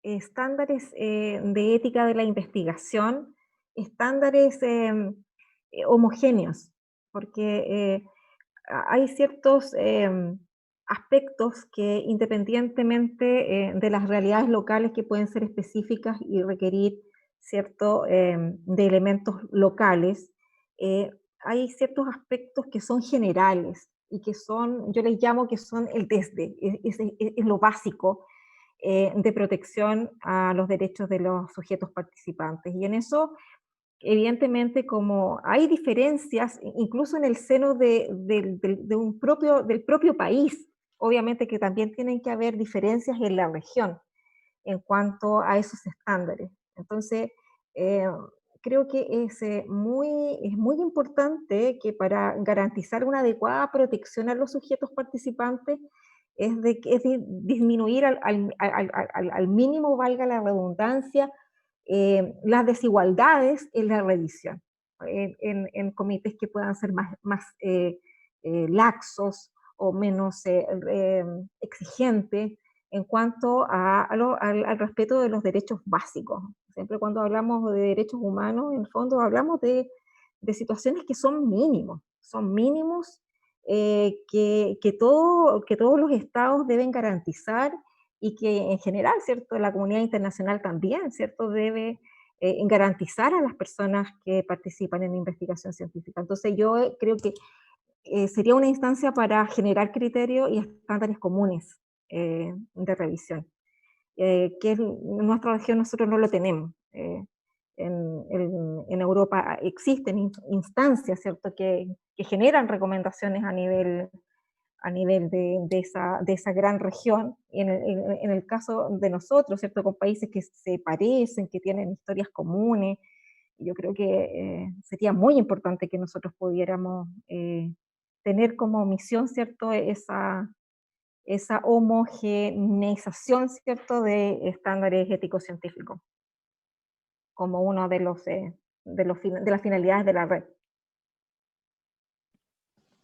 de ética de la investigación, estándares homogéneos, porque hay ciertos aspectos que independientemente de las realidades locales que pueden ser específicas y requerir cierto de elementos locales, hay ciertos aspectos que son generales y que son, yo les llamo que son el desde, es lo básico de protección a los derechos de los sujetos participantes. Y en eso, evidentemente, como hay diferencias, incluso en el seno del propio país, obviamente que también tienen que haber diferencias en la región en cuanto a esos estándares. Entonces, creo que es muy importante que para garantizar una adecuada protección a los sujetos participantes es disminuir al mínimo, valga la redundancia, las desigualdades en la revisión, en comités que puedan ser más laxos o menos exigentes en cuanto al respeto de los derechos básicos. Siempre cuando hablamos de derechos humanos, en el fondo hablamos de situaciones que son mínimos que todos los estados deben garantizar y que en general, ¿cierto?, la comunidad internacional también, ¿cierto?, debe garantizar a las personas que participan en investigación científica. Entonces yo creo que sería una instancia para generar criterios y estándares comunes de revisión, que en nuestra región nosotros no lo tenemos. En Europa existen instancias, ¿cierto?, que generan recomendaciones a nivel de esa gran región. Y en el caso de nosotros, ¿cierto?, con países que se parecen, que tienen historias comunes, yo creo que sería muy importante que nosotros pudiéramos tener como misión, ¿cierto?, esa homogeneización, ¿cierto?, de estándares éticos científicos, como uno de las finalidades de la red.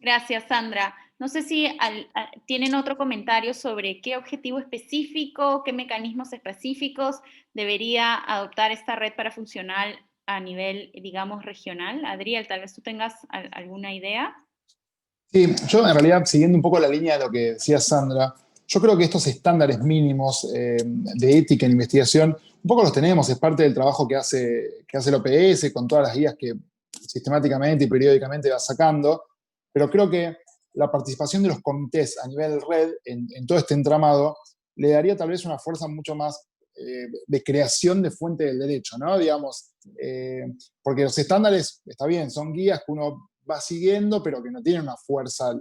Gracias, Sandra. No sé si tienen otro comentario sobre qué objetivo específico, qué mecanismos específicos debería adoptar esta red para funcionar a nivel, digamos, regional. Adriel, tal vez tú tengas alguna idea. Sí, yo en realidad, siguiendo un poco la línea de lo que decía Sandra, yo creo que estos estándares mínimos de ética en investigación, un poco los tenemos, es parte del trabajo que hace el OPS con todas las guías que sistemáticamente y periódicamente va sacando, pero creo que la participación de los comités a nivel red en todo este entramado le daría tal vez una fuerza mucho más de creación de fuente del derecho, ¿no? Digamos, porque los estándares, está bien, son guías que uno va siguiendo, pero que no tienen una fuerza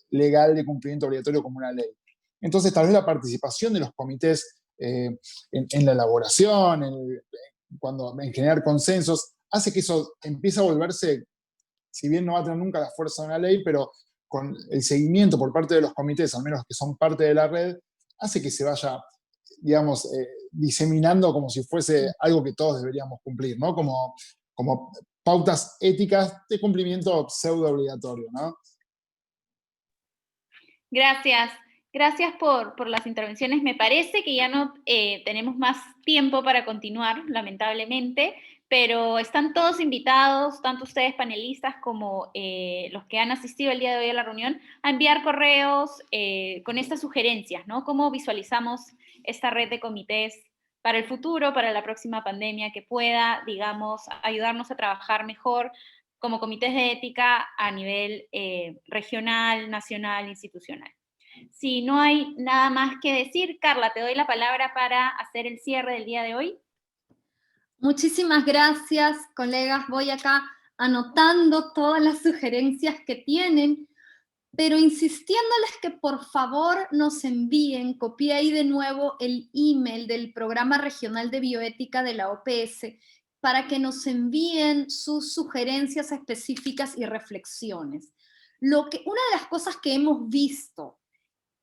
legal de cumplimiento obligatorio como una ley. Entonces, tal vez la participación de los comités en la elaboración, en generar consensos, hace que eso empiece a volverse, si bien no va a tener nunca la fuerza de una ley, pero con el seguimiento por parte de los comités, al menos que son parte de la red, hace que se vaya, digamos, diseminando como si fuese algo que todos deberíamos cumplir, ¿no? Como pautas éticas de cumplimiento pseudo obligatorio, ¿no? Gracias. Gracias por las intervenciones. Me parece que ya no tenemos más tiempo para continuar, lamentablemente, pero están todos invitados, tanto ustedes panelistas como los que han asistido el día de hoy a la reunión, a enviar correos con estas sugerencias, ¿no? Cómo visualizamos esta red de comités para el futuro, para la próxima pandemia, que pueda, digamos, ayudarnos a trabajar mejor como comités de ética a nivel regional, nacional, institucional. Si no hay nada más que decir, Carla, te doy la palabra para hacer el cierre del día de hoy. Muchísimas gracias, colegas. Voy acá anotando todas las sugerencias que tienen, pero insistiéndoles que por favor nos envíen, copié ahí de nuevo el email del Programa Regional de Bioética de la OPS, para que nos envíen sus sugerencias específicas y reflexiones. Una de las cosas que hemos visto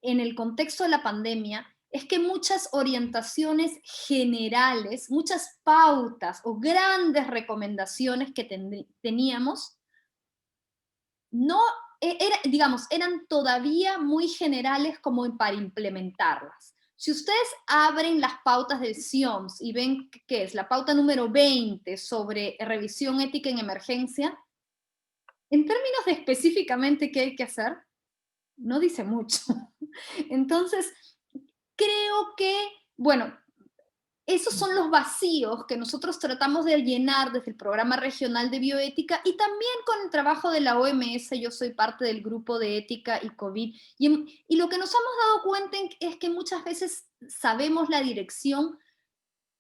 en el contexto de la pandemia es que muchas orientaciones generales, muchas pautas o grandes recomendaciones que teníamos, eran todavía muy generales como para implementarlas. Si ustedes abren las pautas del CIOMS y ven que es la pauta número 20 sobre revisión ética en emergencia, en términos de específicamente qué hay que hacer, no dice mucho. Entonces, creo que, bueno, esos son los vacíos que nosotros tratamos de llenar desde el Programa Regional de Bioética y también con el trabajo de la OMS. Yo soy parte del grupo de ética y COVID. Y lo que nos hemos dado cuenta es que muchas veces sabemos la dirección,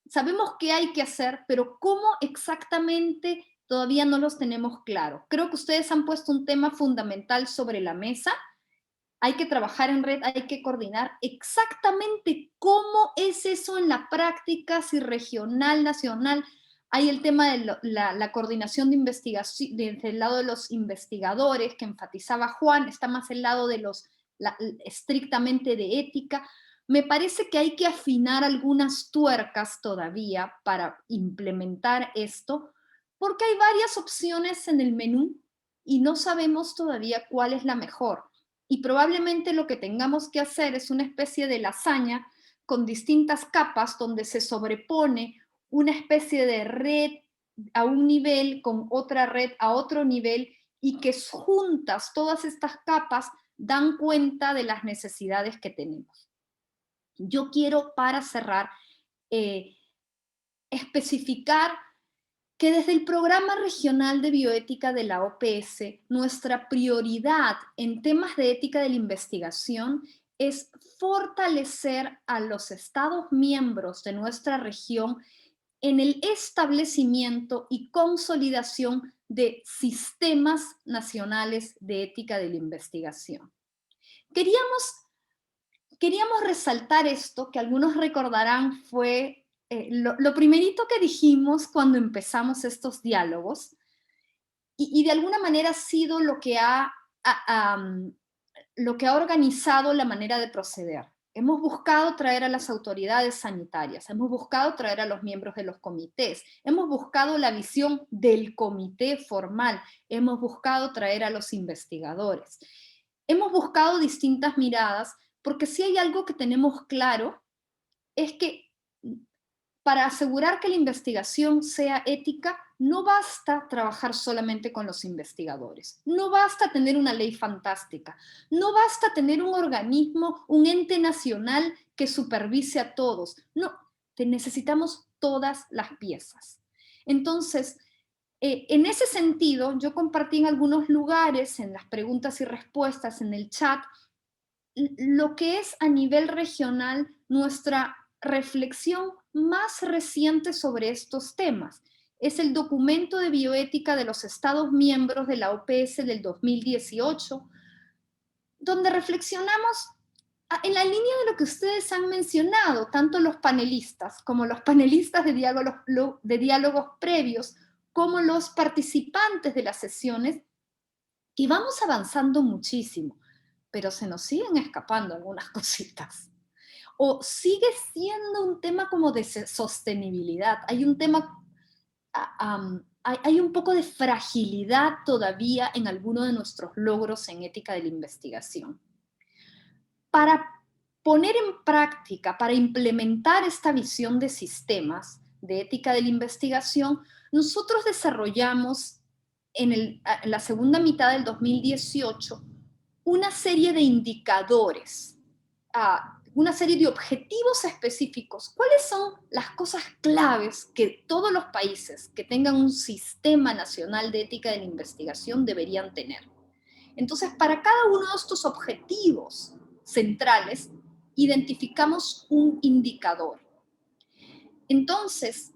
sabemos qué hay que hacer, pero cómo exactamente todavía no los tenemos claro. Creo que ustedes han puesto un tema fundamental sobre la mesa. Hay que trabajar en red, hay que coordinar exactamente cómo es eso en la práctica, si regional, nacional. Hay el tema de la coordinación de investigación desde el lado de los investigadores, que enfatizaba Juan, está más el lado de los estrictamente de ética. Me parece que hay que afinar algunas tuercas todavía para implementar esto, porque hay varias opciones en el menú y no sabemos todavía cuál es la mejor. Y probablemente lo que tengamos que hacer es una especie de lasaña con distintas capas donde se sobrepone una especie de red a un nivel con otra red a otro nivel, y que juntas todas estas capas dan cuenta de las necesidades que tenemos. Yo quiero, para cerrar, especificar que desde el Programa Regional de Bioética de la OPS, nuestra prioridad en temas de ética de la investigación es fortalecer a los Estados miembros de nuestra región en el establecimiento y consolidación de sistemas nacionales de ética de la investigación. Queríamos resaltar esto, que algunos recordarán fue lo primerito que dijimos cuando empezamos estos diálogos, y de alguna manera ha sido lo que ha organizado la manera de proceder. Hemos buscado traer a las autoridades sanitarias, hemos buscado traer a los miembros de los comités, hemos buscado la visión del comité formal, hemos buscado traer a los investigadores. Hemos buscado distintas miradas, porque si hay algo que tenemos claro, es que para asegurar que la investigación sea ética, no basta trabajar solamente con los investigadores, no basta tener una ley fantástica, no basta tener un organismo, un ente nacional que supervise a todos. No, necesitamos todas las piezas. Entonces, en ese sentido, yo compartí en algunos lugares, en las preguntas y respuestas, en el chat, lo que es a nivel regional nuestra reflexión más reciente sobre estos temas. Es el documento de bioética de los Estados miembros de la OPS del 2018, donde reflexionamos en la línea de lo que ustedes han mencionado, tanto los panelistas como los panelistas de diálogos previos, como los participantes de las sesiones, que vamos avanzando muchísimo, pero se nos siguen escapando algunas cositas. O sigue siendo un tema como de sostenibilidad. Hay un tema, hay un poco de fragilidad todavía en algunos de nuestros logros en ética de la investigación. Para poner en práctica, para implementar esta visión de sistemas de ética de la investigación, nosotros desarrollamos en la segunda mitad del 2018 una serie de indicadores, una serie de objetivos específicos. ¿Cuáles son las cosas claves que todos los países que tengan un sistema nacional de ética de la investigación deberían tener? Entonces, para cada uno de estos objetivos centrales, identificamos un indicador. Entonces,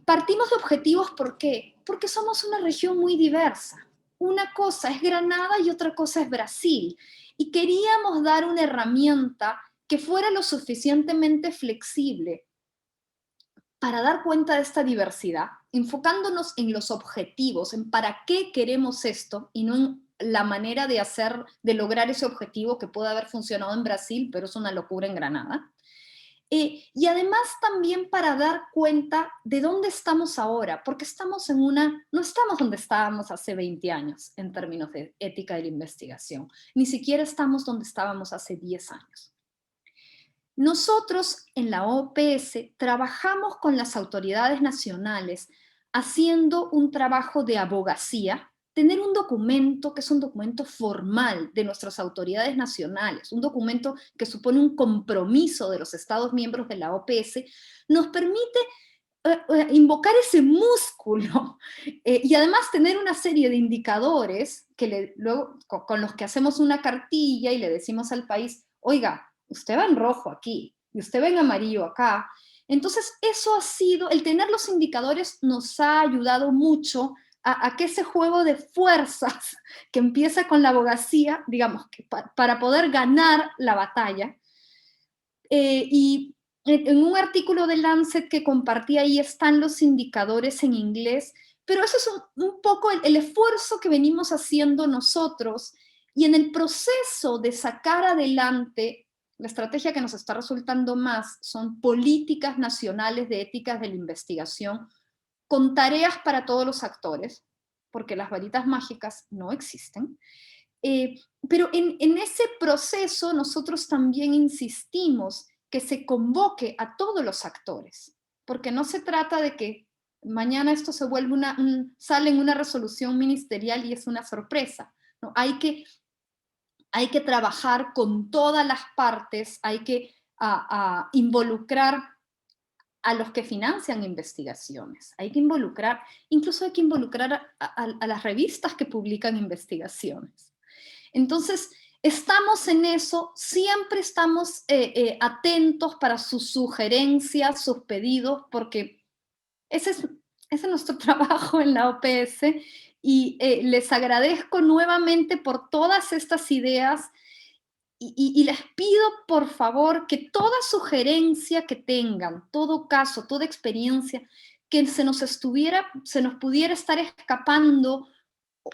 partimos de objetivos, ¿por qué? Porque somos una región muy diversa. Una cosa es Granada y otra cosa es Brasil. Y queríamos dar una herramienta que fuera lo suficientemente flexible para dar cuenta de esta diversidad, enfocándonos en los objetivos, en para qué queremos esto, y no en la manera de lograr ese objetivo que puede haber funcionado en Brasil, pero es una locura en Granada. Y además también para dar cuenta de dónde estamos ahora, porque no estamos donde estábamos hace 20 años en términos de ética de la investigación, ni siquiera estamos donde estábamos hace 10 años. Nosotros en la OPS trabajamos con las autoridades nacionales haciendo un trabajo de abogacía, tener un documento que es un documento formal de nuestras autoridades nacionales, un documento que supone un compromiso de los Estados miembros de la OPS, nos permite invocar ese músculo y además tener una serie de indicadores que luego, con los que hacemos una cartilla y le decimos al país, oiga, usted va en rojo aquí y usted va en amarillo acá. Entonces eso ha sido, el tener los indicadores nos ha ayudado mucho a que ese juego de fuerzas que empieza con la abogacía, digamos, que para poder ganar la batalla, y en un artículo de Lancet que compartí ahí están los indicadores en inglés, pero eso es un poco el esfuerzo que venimos haciendo nosotros, y en el proceso de sacar adelante, la estrategia que nos está resultando más son políticas nacionales de éticas de la investigación, con tareas para todos los actores, porque las varitas mágicas no existen. Pero en ese proceso nosotros también insistimos que se convoque a todos los actores, porque no se trata de que mañana esto se vuelve sale en una resolución ministerial y es una sorpresa, ¿no? Hay que trabajar con todas las partes, hay que involucrar a los que financian investigaciones, incluso hay que involucrar a las revistas que publican investigaciones. Entonces, estamos en eso, siempre estamos atentos para sus sugerencias, sus pedidos, porque ese es nuestro trabajo en la OPS, y les agradezco nuevamente por todas estas ideas, y les pido por favor que toda sugerencia que tengan, todo caso, toda experiencia que se nos pudiera estar escapando,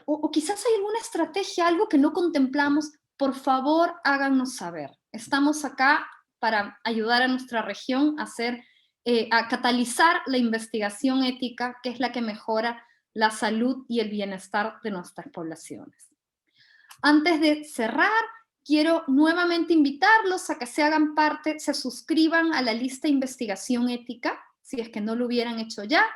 o quizás hay alguna estrategia, algo que no contemplamos, por favor háganos saber. Estamos acá para ayudar a nuestra región a catalizar la investigación ética, que es la que mejora la salud y el bienestar de nuestras poblaciones. Antes de cerrar, quiero nuevamente invitarlos a que se suscriban a la lista de investigación ética, si es que no lo hubieran hecho ya.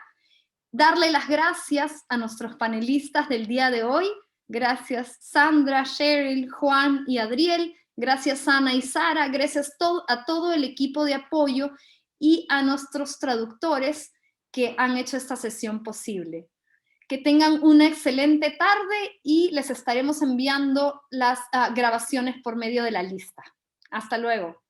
Darle las gracias a nuestros panelistas del día de hoy. Gracias Sandra, Cheryl, Juan y Adriel. Gracias Ana y Sara. Gracias a todo el equipo de apoyo y a nuestros traductores que han hecho esta sesión posible. Que tengan una excelente tarde y les estaremos enviando las grabaciones por medio de la lista. Hasta luego.